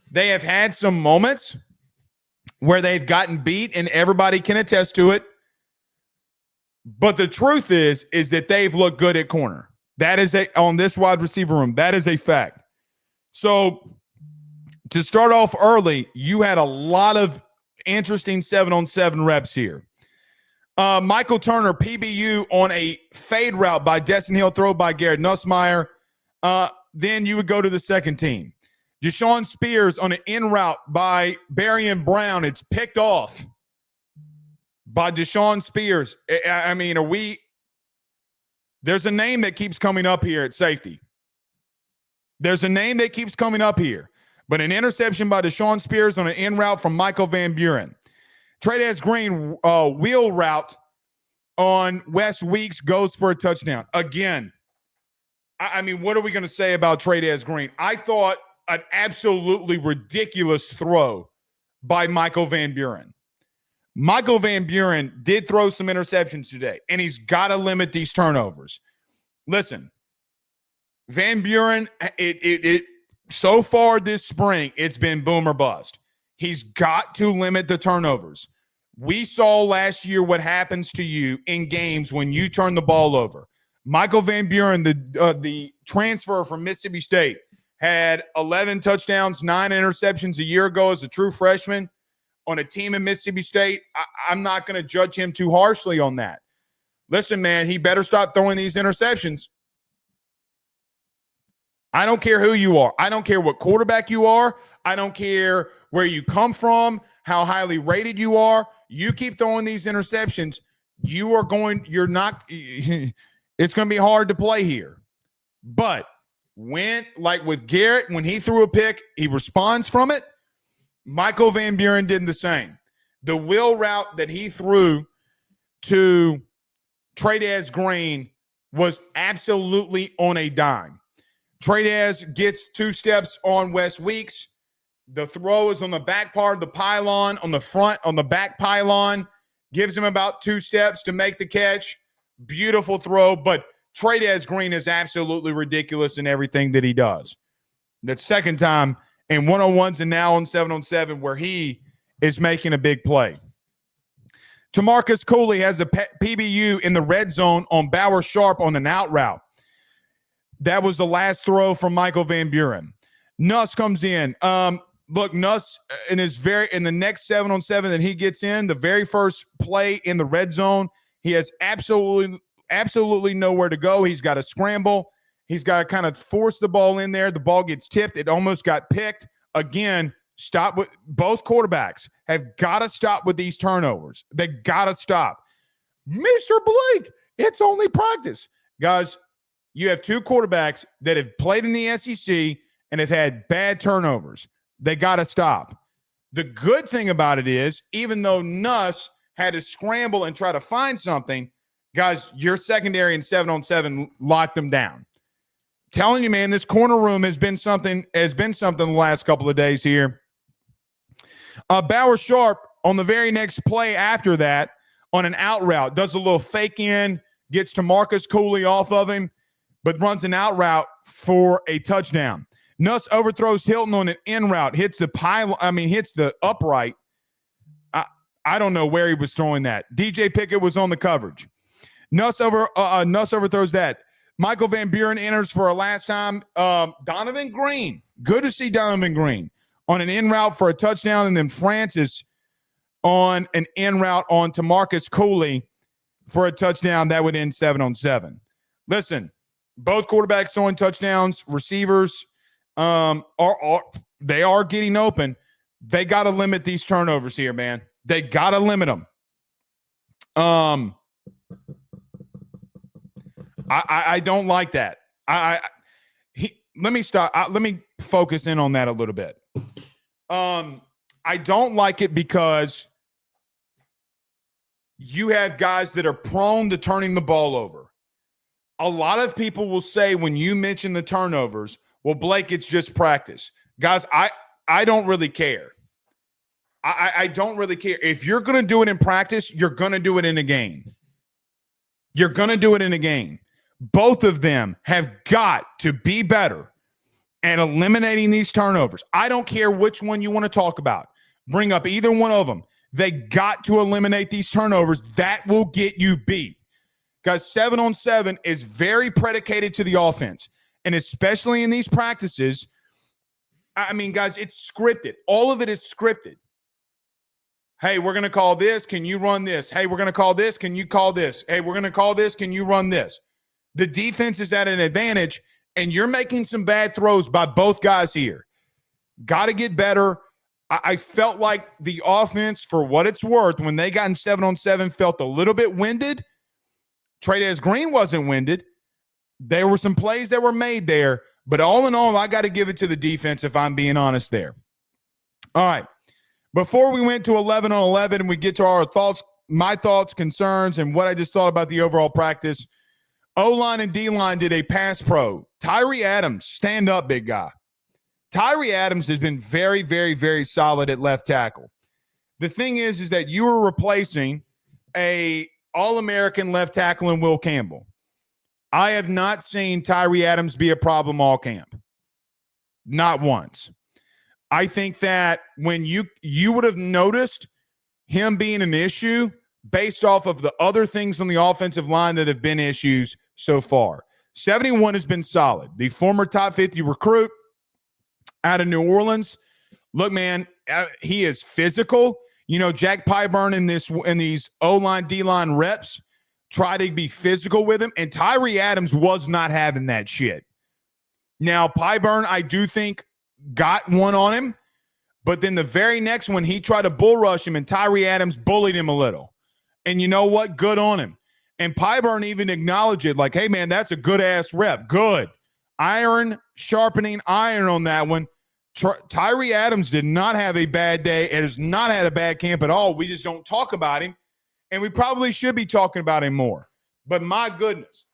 they have had some moments where they've gotten beat, and everybody can attest to it. But the truth is that they've looked good at corner. That is on this wide receiver room. That is a fact. So to start off early, you had a lot of interesting 7-on-7 reps here. Michael Turner, PBU on a fade route by Destin Hill, throw by Garrett Nussmeier. Then you would go to the second team. Deshaun Spears on an in route by Barian Brown. It's picked off by Deshaun Spears. I mean, there's a name that keeps coming up here at safety. There's a name that keeps coming up here. But an interception by Deshaun Spears on an in route from Michael Van Buren. Trey'Dez Green wheel route on Wes Weeks goes for a touchdown. Again, I mean, what are we going to say about Trey'Dez Green? I thought an absolutely ridiculous throw by Michael Van Buren. Michael Van Buren did throw some interceptions today, and he's got to limit these turnovers. Listen, Van Buren, so far this spring, it's been boom or bust. He's got to limit the turnovers. We saw last year what happens to you in games when you turn the ball over. Michael Van Buren, the transfer from Mississippi State, had 11 touchdowns, 9 interceptions a year ago as a true freshman on a team in Mississippi State. I'm not going to judge him too harshly on that. Listen, man, he better stop throwing these interceptions. I don't care who you are. I don't care what quarterback you are. I don't care where you come from, how highly rated you are. You keep throwing these interceptions, it's going to be hard to play here. But like with Garrett, when he threw a pick, he responds from it. Michael Van Buren did the same. The wheel route that he threw to Trey'Dez Green was absolutely on a dime. Trey'Dez gets 2 steps on Wes Weeks, The throw is on the back part of the pylon, on the back pylon, gives him about 2 steps to make the catch. Beautiful throw, but Trey'Dez Green is absolutely ridiculous in everything that he does. That second time in 1-on-1s and now on 7-on-7 where he is making a big play. Tamarcus Cooley has a PBU in the red zone on Bauer Sharp on an out route. That was the last throw from Michael Van Buren. Nuss comes in. Look, Nuss in the next 7-on-7 that he gets in, the very first play in the red zone, he has absolutely nowhere to go. He's got to scramble. He's got to kind of force the ball in there. The ball gets tipped. It almost got picked. Again, stop with both quarterbacks have got to stop with these turnovers. They got to stop. Mr. Blake, it's only practice. Guys, you have 2 quarterbacks that have played in the SEC and have had bad turnovers. They got to stop. The good thing about it is, even though Nuss had to scramble and try to find something, guys, your secondary in 7-on-7 locked them down. Telling you, man, this corner room has been something the last couple of days here. Bauer Sharp on the very next play after that on an out route does a little fake in, gets to Marcus Cooley off of him, but runs an out route for a touchdown. Nuss overthrows Hilton on an in route, hits the upright. I don't know where he was throwing that. DJ Pickett was on the coverage. Nuss overthrows that. Michael Van Buren enters for a last time. Donovan Green. Good to see Donovan Green on an in route for a touchdown. And then Francis on an in route on Tamarcus Cooley for a touchdown. That would end 7-on-7. Listen, both quarterbacks throwing touchdowns. Receivers they are getting open. They got to limit these turnovers here, man. They got to limit them. I don't like that. Let me stop. Let me focus in on that a little bit. I don't like it because you have guys that are prone to turning the ball over. A lot of people will say when you mention the turnovers, well, Blake, it's just practice. Guys, I don't really care. I don't really care. If you're going to do it in practice, you're going to do it in a game. You're going to do it in a game. Both of them have got to be better at eliminating these turnovers. I don't care which one you want to talk about. Bring up either one of them. They got to eliminate these turnovers. That will get you beat. Guys, 7-on-7 is very predicated to the offense. And especially in these practices, I mean, guys, it's scripted. All of it is scripted. Hey, we're going to call this. Can you run this? Hey, we're going to call this. Can you call this? Hey, we're going to call this. Can you run this? The defense is at an advantage, and you're making some bad throws by both guys here. Got to get better. I felt like the offense, for what it's worth, when they got in 7-on-7, felt a little bit winded. Trey'Dez Green wasn't winded. There were some plays that were made there, but all in all, I got to give it to the defense if I'm being honest there. All right. Before we went to 11-on-11 and we get to our thoughts, my thoughts, concerns, and what I just thought about the overall practice, O-line and D-line did a pass pro. Tyree Adams, stand up, big guy. Tyree Adams has been very, very, very solid at left tackle. The thing is that you are replacing a All-American left tackle in Will Campbell. I have not seen Tyree Adams be a problem all camp. Not once. I think that when you would have noticed him being an issue based off of the other things on the offensive line that have been issues so far. 71 has been solid. The former top 50 recruit out of New Orleans. Look, man, he is physical. You know, Jack Pyburn in these O-line, D-line reps try to be physical with him, and Tyree Adams was not having that shit. Now, Pyburn, I do think, got one on him, but then the very next one, he tried to bull rush him, and Tyree Adams bullied him a little. And you know what? Good on him. And Pyburn even acknowledged it, like, hey, man, that's a good-ass rep. Good. Iron, sharpening iron on that one. Tyree Adams did not have a bad day. It has not had a bad camp at all. We just don't talk about him, and we probably should be talking about him more. But my goodness,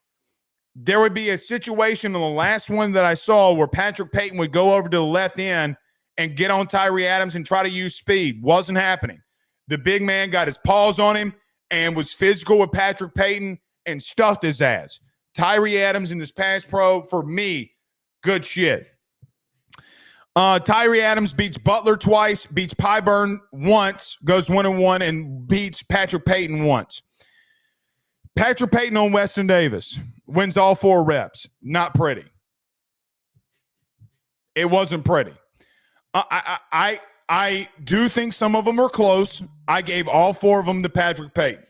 there would be a situation in the last one that I saw where Patrick Payton would go over to the left end and get on Tyree Adams and try to use speed. Wasn't happening. The big man got his paws on him and was physical with Patrick Payton and stuffed his ass. Tyree Adams in this pass pro, for me, good shit. Tyree Adams beats Butler twice, beats Pyburn once, goes 1-1, and beats Patrick Payton once. Patrick Payton on Weston Davis wins all 4 reps. Not pretty. It wasn't pretty. I do think some of them are close. I gave all 4 of them to Patrick Payton.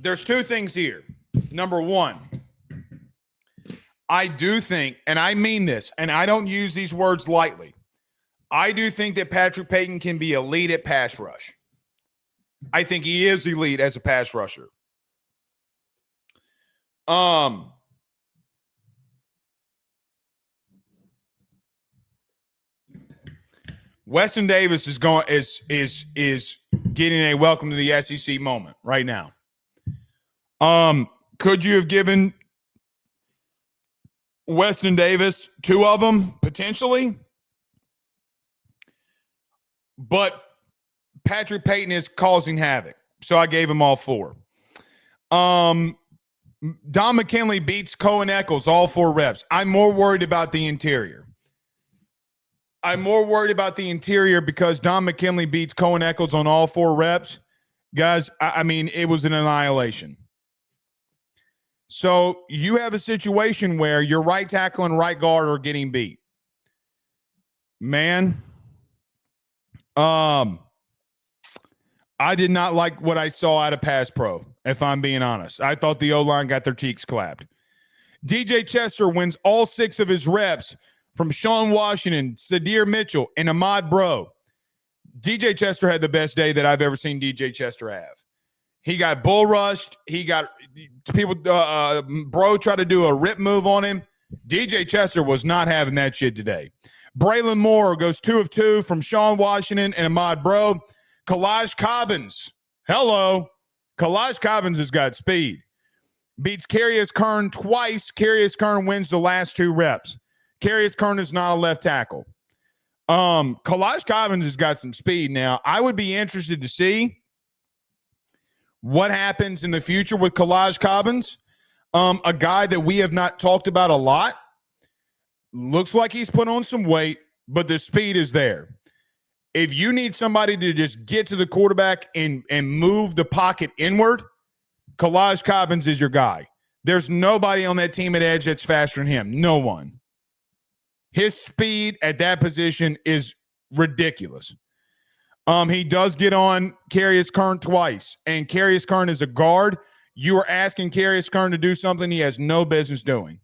There's 2 things here. Number 1, I do think, and I mean this, and I don't use these words lightly, I do think that Patrick Payton can be elite at pass rush. I think he is elite as a pass rusher. Weston Davis is getting a welcome to the SEC moment right now. Could you have given Weston Davis 2 of them potentially? But Patrick Payton is causing havoc, so I gave him all 4. Don McKinley beats Cohen Eccles all 4 reps. I'm more worried about the interior. Because Don McKinley beats Cohen Eccles on all 4 reps. Guys, I mean, it was an annihilation. So you have a situation where your right tackle and right guard are getting beat. Man, I did not like what I saw out of pass pro, if I'm being honest. I thought the O-line got their cheeks clapped. DJ Chester wins all 6 of his reps from Sean Washington, Sadir Mitchell, and Ahmad Bro. DJ Chester had the best day that I've ever seen DJ Chester have. He got bull rushed. He got people, Bro tried to do a rip move on him. DJ Chester was not having that shit today. Braylon Moore goes 2 of 2 from Sean Washington and Ahmad Bro. Kalaj Cobbins. Hello. Kalaj Cobbins has got speed. Beats Carius Kern twice. Carius Kern wins the last 2 reps. Carius Kern is not a left tackle. Kalaj Cobbins has got some speed now. I would be interested to see what happens in the future with Kalaj Cobbins, a guy that we have not talked about a lot. Looks like he's put on some weight, but the speed is there. If you need somebody to just get to the quarterback and move the pocket inward, Kalaj Cobbins is your guy. There's nobody on that team at edge that's faster than him. No one. His speed at that position is ridiculous. He does get on Carius Kern twice, and Carius Kern is a guard. You are asking Carius Kern to do something he has no business doing.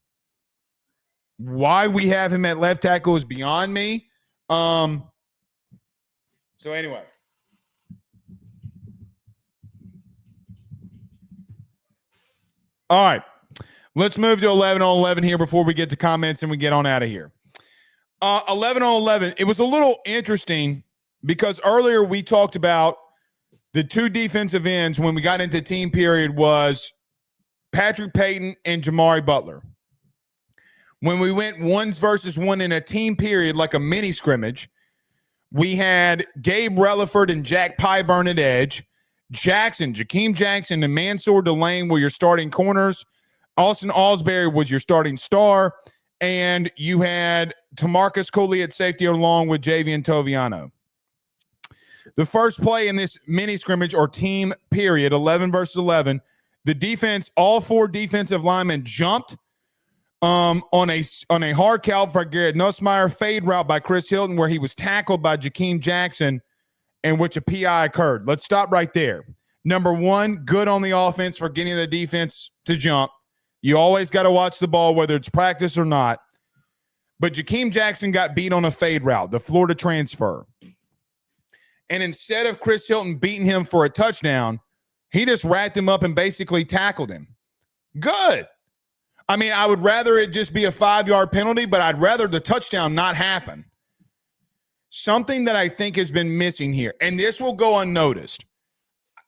Why we have him at left tackle is beyond me. So anyway. All right. Let's move to 11 on 11 here before we get to comments and we get on out of here. 11 on 11. It was a little interesting because earlier we talked about the 2 defensive ends when we got into team period was Patrick Payton and Jamari Butler. When we went 1s versus 1 in a team period, like a mini scrimmage, we had Gabe Relaford and Jack Pyburn at edge. Jakeem Jackson and Mansour Delane were your starting corners. Austin Osbury was your starting star. And you had Tamarcus Cooley at safety along with Javian Toviano. The first play in this mini scrimmage or team period, 11 versus 11, the defense, all 4 defensive linemen jumped on a hard count for Garrett Nussmeier, fade route by Chris Hilton where he was tackled by Jakeem Jackson in which a PI occurred. Let's stop right there. Number 1, good on the offense for getting the defense to jump. You always got to watch the ball, whether it's practice or not. But Jakeem Jackson got beat on a fade route, the Florida transfer. And instead of Chris Hilton beating him for a touchdown, he just racked him up and basically tackled him. Good. I mean, I would rather it just be a 5-yard penalty, but I'd rather the touchdown not happen. Something that I think has been missing here, and this will go unnoticed.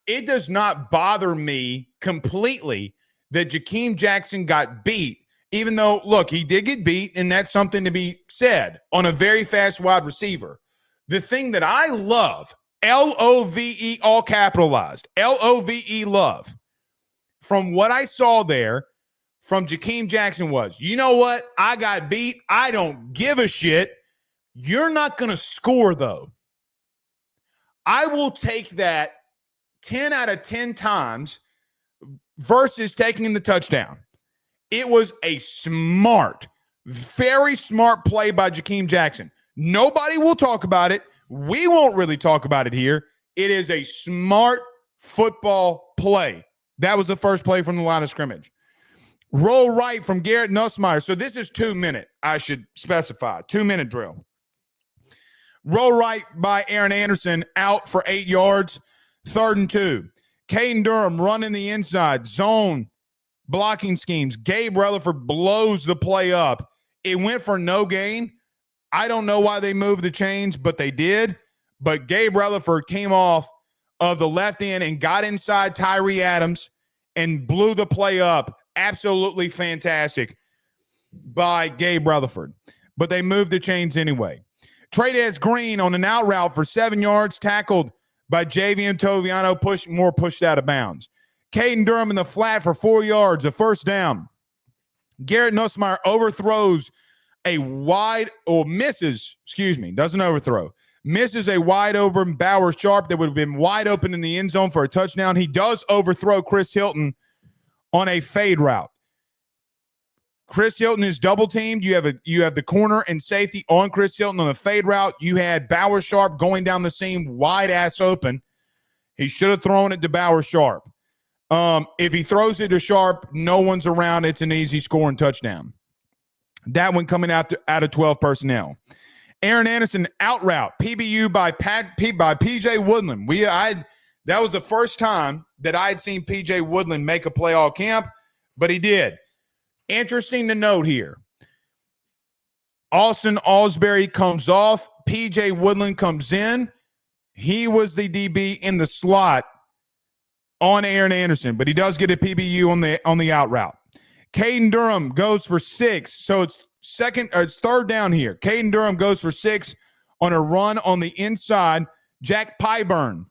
It does not bother me completely that Jakeem Jackson got beat, even though, look, he did get beat, and that's something to be said on a very fast wide receiver. The thing that I love, L-O-V-E, all capitalized, L-O-V-E, love, from what I saw there from Jakeem Jackson was, you know what? I got beat. I don't give a shit. You're not going to score, though. I will take that 10 out of 10 times versus taking the touchdown. It was a smart, very smart play by Jakeem Jackson. Nobody will talk about it. We won't really talk about it here. It is a smart football play. That was the first play from the line of scrimmage. Roll right from Garrett Nussmeier. So this is 2 minute, I should specify, 2 minute drill. Roll right by Aaron Anderson, out for 8 yards, 3rd and 2. Caden Durham running the inside, zone blocking schemes. Gabe Rutherford blows the play up. It went for no gain. I don't know why they moved the chains, but they did. But Gabe Rutherford came off of the left end and got inside Tyree Adams and blew the play up. Absolutely fantastic by Gabe Rutherford. But they moved the chains anyway. Trades Green on an out route for 7 yards, tackled by Javian Toviano, pushed out of bounds. Caden Durham in the flat for 4 yards, a first down. Garrett Nussmeier overthrows a wide, or misses, doesn't overthrow. Misses a wide open Bauer Sharp that would have been wide open in the end zone for a touchdown. He does overthrow Chris Hilton on a fade route. Chris Hilton is double teamed. You have the corner and safety on Chris Hilton on a fade route. You had Bauer Sharp going down the seam wide ass open. He should have thrown it to Bauer Sharp. If he throws it to Sharp, no one's around. It's an easy scoring touchdown. That one coming out of 12 personnel. Aaron Anderson out route, PBU by PJ Woodland. That was the first time that I had seen PJ Woodland make a play all camp, but he did. Interesting to note here. Austin Alsbury comes off. PJ Woodland comes in. He was the DB in the slot on Aaron Anderson, but he does get a PBU on the out route. Caden Durham goes for 6, so it's 3rd down here. Caden Durham goes for 6 on a run on the inside. Jack Pyburn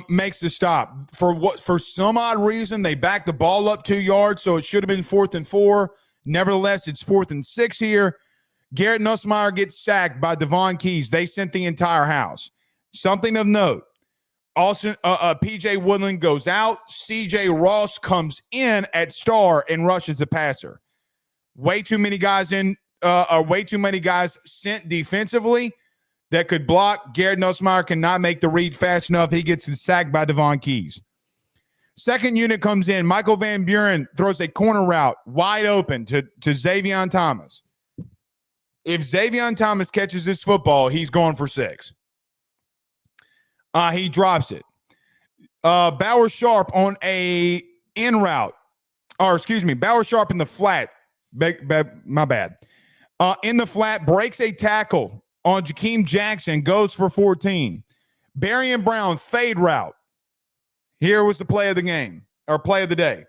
makes the stop. For some odd reason, they backed the ball up 2 yards, so it should have been 4th and 4. Nevertheless, it's 4th and 6 here. Garrett Nussmeier gets sacked by Devon Keys. They sent the entire house. Something of note. Also, PJ Woodland goes out. CJ Ross comes in at star and rushes the passer. Way too many guys sent defensively that could block. Garrett Nussmeier cannot make the read fast enough. He gets sacked by Devon Keys. Second unit comes in. Michael Van Buren throws a corner route wide open to Xavion Thomas. If Xavion Thomas catches this football, he's going for 6. He drops it. Bauer Sharp on a in route. Bauer Sharp in the flat. My bad. In the flat, breaks a tackle on Jakeem Jackson, goes for 14. Barian Brown, fade route. Here was the play of the game, or play of the day.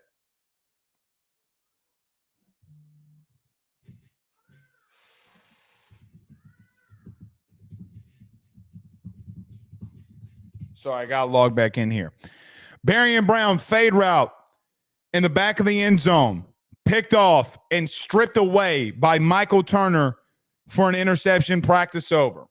Sorry, I got to log back in here. Barian Brown, fade route in the back of the end zone. Picked off and stripped away by Michael Turner for an interception. Practice over.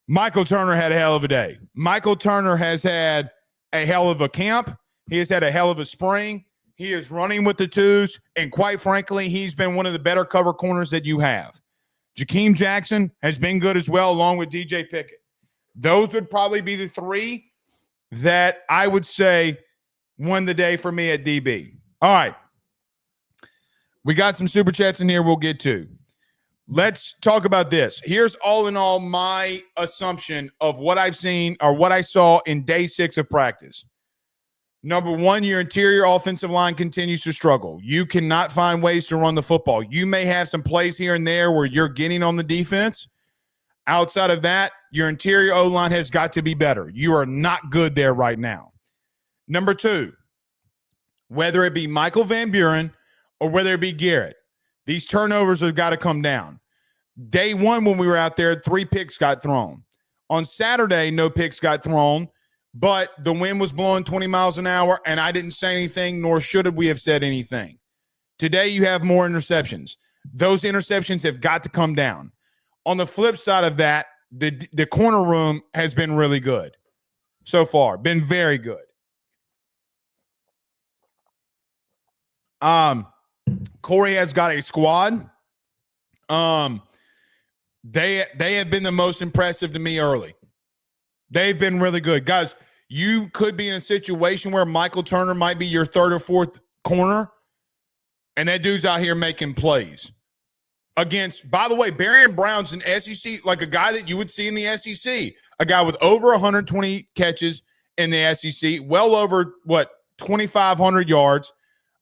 Michael Turner had a hell of a day. Michael Turner has had a hell of a camp. He has had a hell of a spring. He is running with the twos, and quite frankly, he's been one of the better cover corners that you have. Jakeem Jackson has been good as well, along with DJ Pickett. Those would probably be the 3 that I would say won the day for me at DB. All right. We got some super chats in here we'll get to. Let's talk about this. Here's all in all my assumption of what I've seen or what I saw in day 6 of practice. Number 1, your interior offensive line continues to struggle. You cannot find ways to run the football. You may have some plays here and there where you're getting on the defense. Outside of that, your interior O-line has got to be better. You are not good there right now. Number 2, whether it be Michael Van Buren or whether it be Garrett. These turnovers have got to come down. Day one, when we were out there, 3 picks got thrown. On Saturday, no picks got thrown, but the wind was blowing 20 miles an hour, and I didn't say anything, nor should we have said anything. Today, you have more interceptions. Those interceptions have got to come down. On the flip side of that, the corner room has been really good so far, been very good. Corey has got a squad. They have been the most impressive to me early. They've been really good. Guys, you could be in a situation where Michael Turner might be your third or fourth corner, and that dude's out here making plays. Against, by the way, Barry Brown's an SEC, like a guy that you would see in the SEC, a guy with over 120 catches in the SEC, well over, 2,500 yards.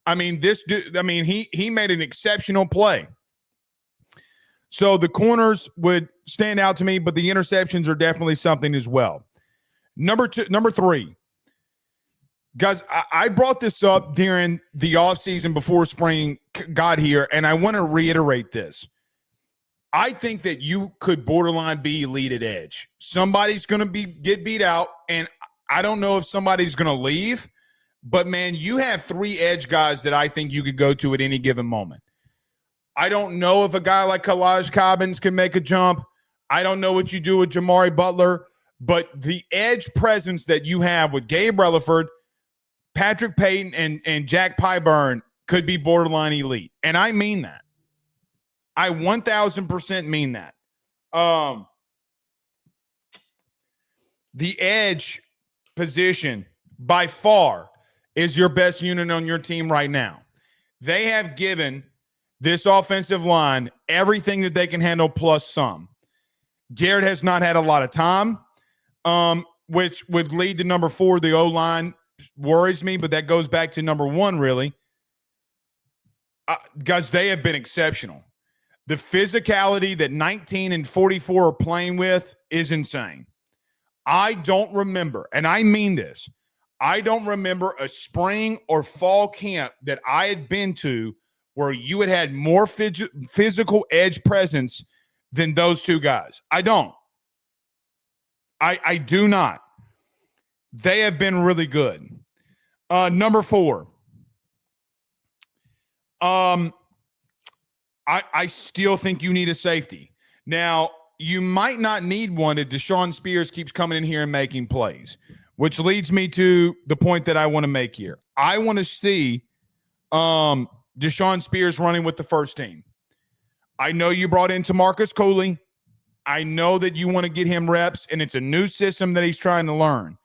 I mean, this dude, he made an exceptional play. So the corners would stand out to me, but the interceptions are definitely something as well. Number 3. Guys, I brought this up during the offseason before spring got here, and I want to reiterate this. I think that you could borderline be elite at edge. Somebody's going to get beat out, and I don't know if somebody's going to leave, but, man, you have 3 edge guys that I think you could go to at any given moment. I don't know if a guy like Kalaj Cobbins can make a jump. I don't know what you do with Jamari Butler, but the edge presence that you have with Gabe Relaford, Patrick Payton, and Jack Pyburn could be borderline elite. And I mean that. I 1,000% mean that. The edge position by far is your best unit on your team right now. They have given this offensive line everything that they can handle plus some. Garrett has not had a lot of time, which would lead to number 4, the O-line. Worries me, but that goes back to number 1, really. Guys, they have been exceptional. The physicality that 19 and 44 are playing with is insane. I don't remember, and I mean this, I don't remember a spring or fall camp that I had been to where you had more physical edge presence than those 2 guys. I don't. I do not. They have been really good. Number 4. I still think you need a safety. Now, you might not need one if Deshaun Spears keeps coming in here and making plays, which leads me to the point that I want to make here. I want to see Deshaun Spears running with the first team. I know you brought in Tamarcus Cooley. I know that you want to get him reps, and it's a new system that he's trying to learn.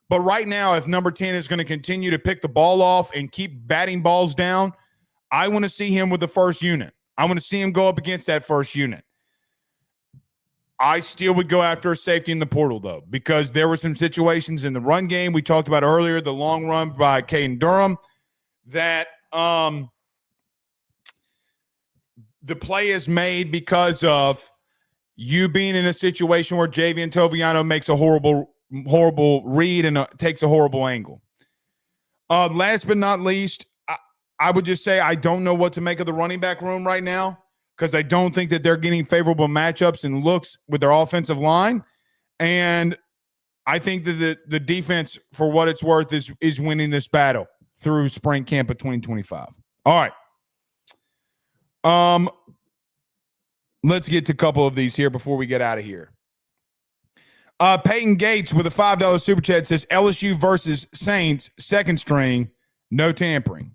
But right now, if number 10 is going to continue to pick the ball off and keep batting balls down, I want to see him with the first unit. I want to see him go up against that first unit. I still would go after a safety in the portal, though, because there were some situations in the run game we talked about earlier, the long run by Caden Durham, that the play is made because of you being in a situation where Javian Toviano makes a horrible read and takes a horrible angle. Last but not least, I would just say I don't know what to make of the running back room right now because I don't think that they're getting favorable matchups and looks with their offensive line. And I think that the defense, for what it's worth, is winning this battle through spring camp of 2025. All right. Let's get to a couple of these here before we get out of here. Peyton Gates with a $5 super chat says LSU versus Saints, second string, no tampering.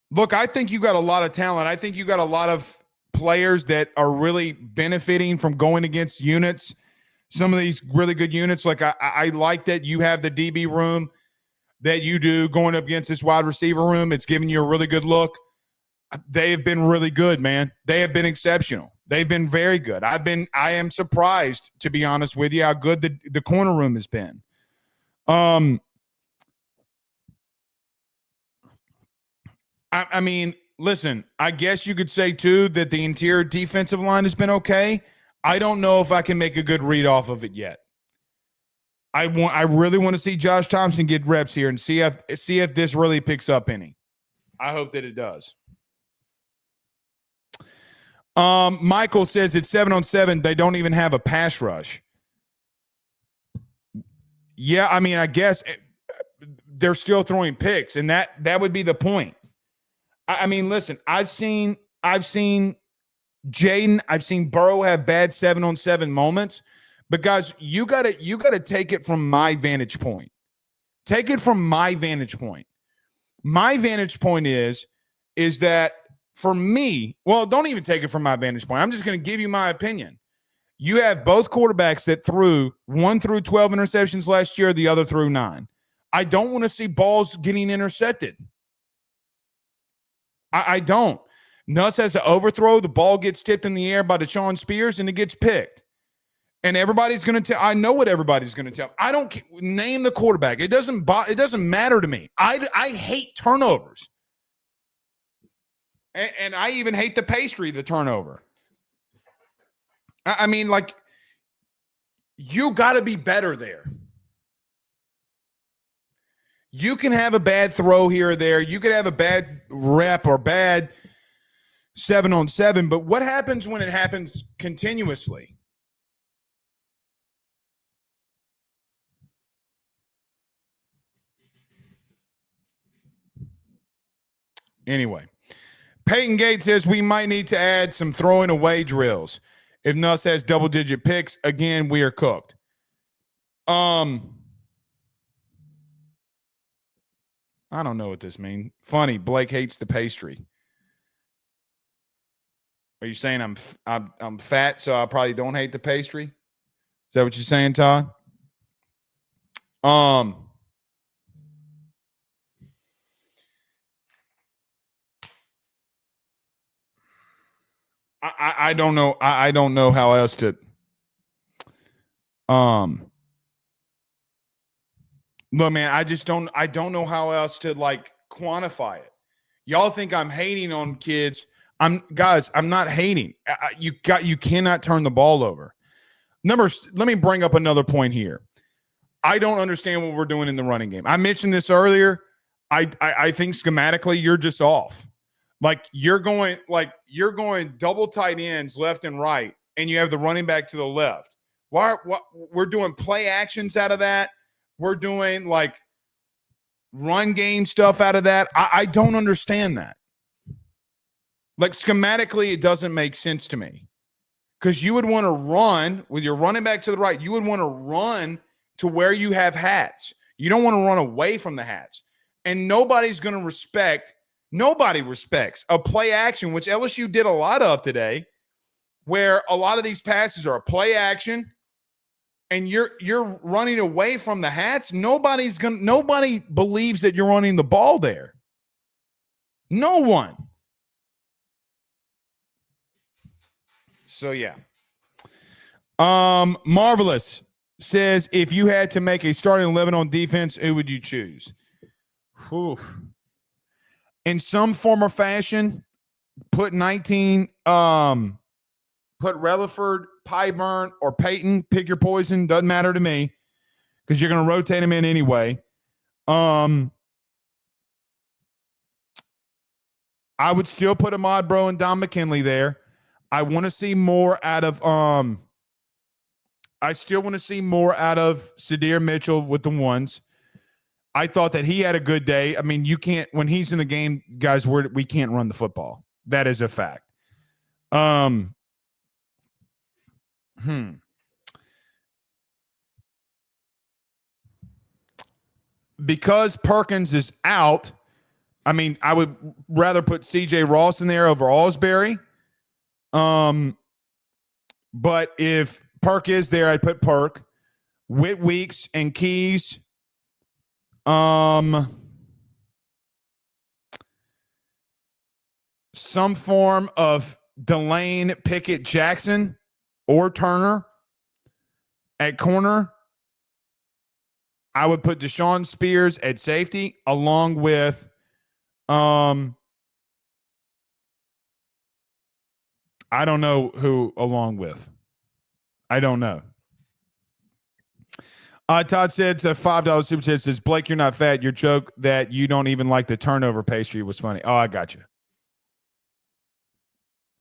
Look, I think you got a lot of talent. I think you got a lot of players that are really benefiting from going against units. Some of these really good units, like I like that you have the DB room that you do going up against this wide receiver room. It's giving you a really good look. They have been really good, man. They have been exceptional. They've been very good. I am surprised, to be honest with you, how good the corner room has been. I mean, listen, I guess you could say, too, that the interior defensive line has been okay. I don't know if I can make a good read off of it yet. I really want to see Josh Thompson get reps here and see if this really picks up any. I hope that it does. Michael says it's 7-on-7. They don't even have a pass rush. Yeah, I mean, I guess they're still throwing picks, and that would be the point. I mean, listen, I've seen Jaden, I've seen Burrow have bad 7-on-7 moments, but guys, you gotta take it from my vantage point. Take it from my vantage point. My vantage point is that for me, well, don't even take it from my vantage point. I'm just going to give you my opinion. You have both quarterbacks that threw 1 through 12 interceptions last year, the other threw 9. I don't want to see balls getting intercepted. I don't. Nuss has to overthrow. The ball gets tipped in the air by Deshaun Spears, and it gets picked. And everybody's going to tell. I know what everybody's going to tell. I don't name the quarterback. It doesn't matter to me. I hate turnovers. And I even hate the pastry, the turnover. I mean, like, you got to be better there. You can have a bad throw here or there. You could have a bad rep or bad 7-on-7. But what happens when it happens continuously? Anyway, Peyton Gates says we might need to add some throwing away drills. If Nuss has double-digit picks, again, we are cooked. I don't know what this means. Funny, Blake hates the pastry. Are you saying I'm fat, so I probably don't hate the pastry? Is that what you're saying, Todd? I don't know. I don't know how else to. Look, man, I don't know how else to like quantify it. Y'all think I'm hating on kids. I'm not hating. You cannot turn the ball over. Let me bring up another point here. I don't understand what we're doing in the running game. I mentioned this earlier. I think schematically you're just off. Like you're going double tight ends left and right, and you have the running back to the left. We're doing play actions out of that. We're doing like run game stuff out of that. I don't understand that. Like schematically, it doesn't make sense to me. Because you would want to run with your running back to the right. You would want to run to where you have hats. You don't want to run away from the hats. And nobody respects a play action, which LSU did a lot of today, where a lot of these passes are a play action and you're running away from the hats. Nobody believes that you're running the ball there. No one. So yeah. Marvelous says, if you had to make a starting 11 on defense, who would you choose? Whew. In some form or fashion, put 19, put Relaford, Pyburn, or Peyton. Pick your poison. Doesn't matter to me because you're going to rotate them in anyway. I would still put Ahmad Bro and Don McKinley there. I want to see more out of I still want to see more out of Sadir Mitchell with the ones. I thought that he had a good day. I mean, you can't when he's in the game, guys, we can't run the football. That is a fact. Because Perkins is out, I mean, I would rather put CJ Ross in there over Alsbury. But if Perk is there, I'd put Perk. Whit Weeks and Keys. Some form of Delane, Pickett, Jackson, or Turner at corner. I would put Deshaun Spears at safety along with I don't know who along with. I don't know. Todd said to $5 super chat says, Blake, you're not fat. Your joke that you don't even like the turnover pastry was funny. Oh, I got you.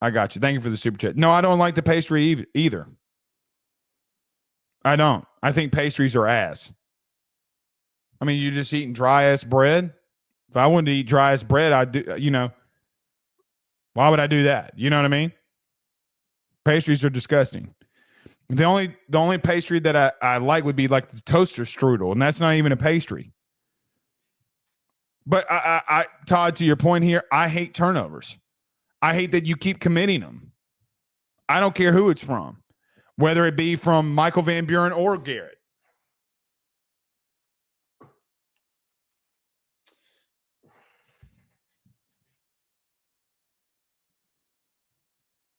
Thank you for the super chat. No, I don't like the pastry either. I don't. I think pastries are ass. I mean, you're just eating dry ass bread. If I wanted to eat dry ass bread, I'd do, why would I do that? You know what I mean? Pastries are disgusting. The only pastry that I like would be like the toaster strudel, and that's not even a pastry. But I Todd, to your point here, I hate turnovers. I hate that you keep committing them. I don't care who it's from, whether it be from Michael Van Buren or Garrett.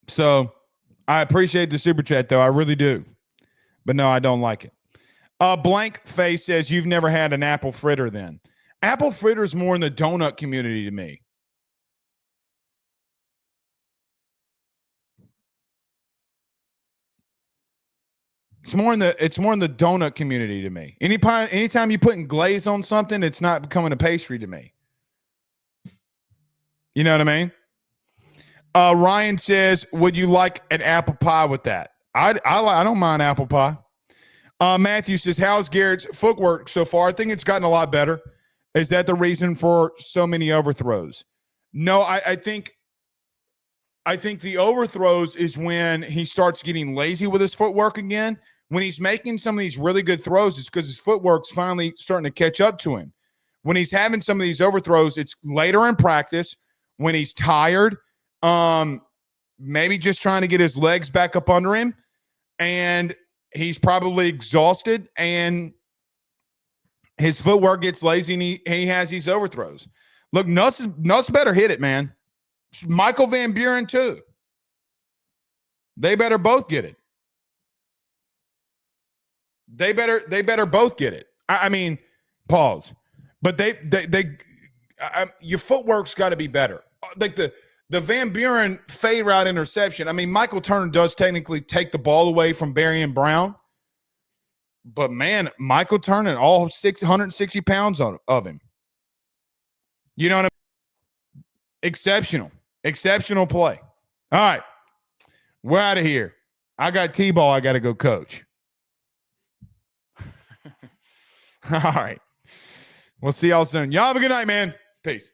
So I appreciate the super chat, though. I really do. But no, I don't like it. Blank Face says, you've never had an apple fritter then. Apple fritter is more in the donut community to me. It's more in the donut community to me. Anytime you put glaze on something, it's not becoming a pastry to me. You know what I mean? Ryan says, would you like an apple pie with that? I don't mind apple pie. Matthew says, how's Garrett's footwork so far? I think it's gotten a lot better. Is that the reason for so many overthrows? No, I think the overthrows is when he starts getting lazy with his footwork again. When he's making some of these really good throws, it's because his footwork's finally starting to catch up to him. When he's having some of these overthrows, it's later in practice when he's tired, maybe just trying to get his legs back up under him, and he's probably exhausted, and his footwork gets lazy, and he has these overthrows. Look, Nuss better hit it, man. Michael Van Buren, too. They better both get it. They better both get it. I mean, pause. But your footwork's got to be better. Like the Van Buren fade route interception. I mean, Michael Turner does technically take the ball away from Barry and Brown. But, man, Michael Turner, all 660 pounds of him. You know what I mean? Exceptional play. All right. We're out of here. I got T-ball. I got to go coach. All right. We'll see y'all soon. Y'all have a good night, man. Peace.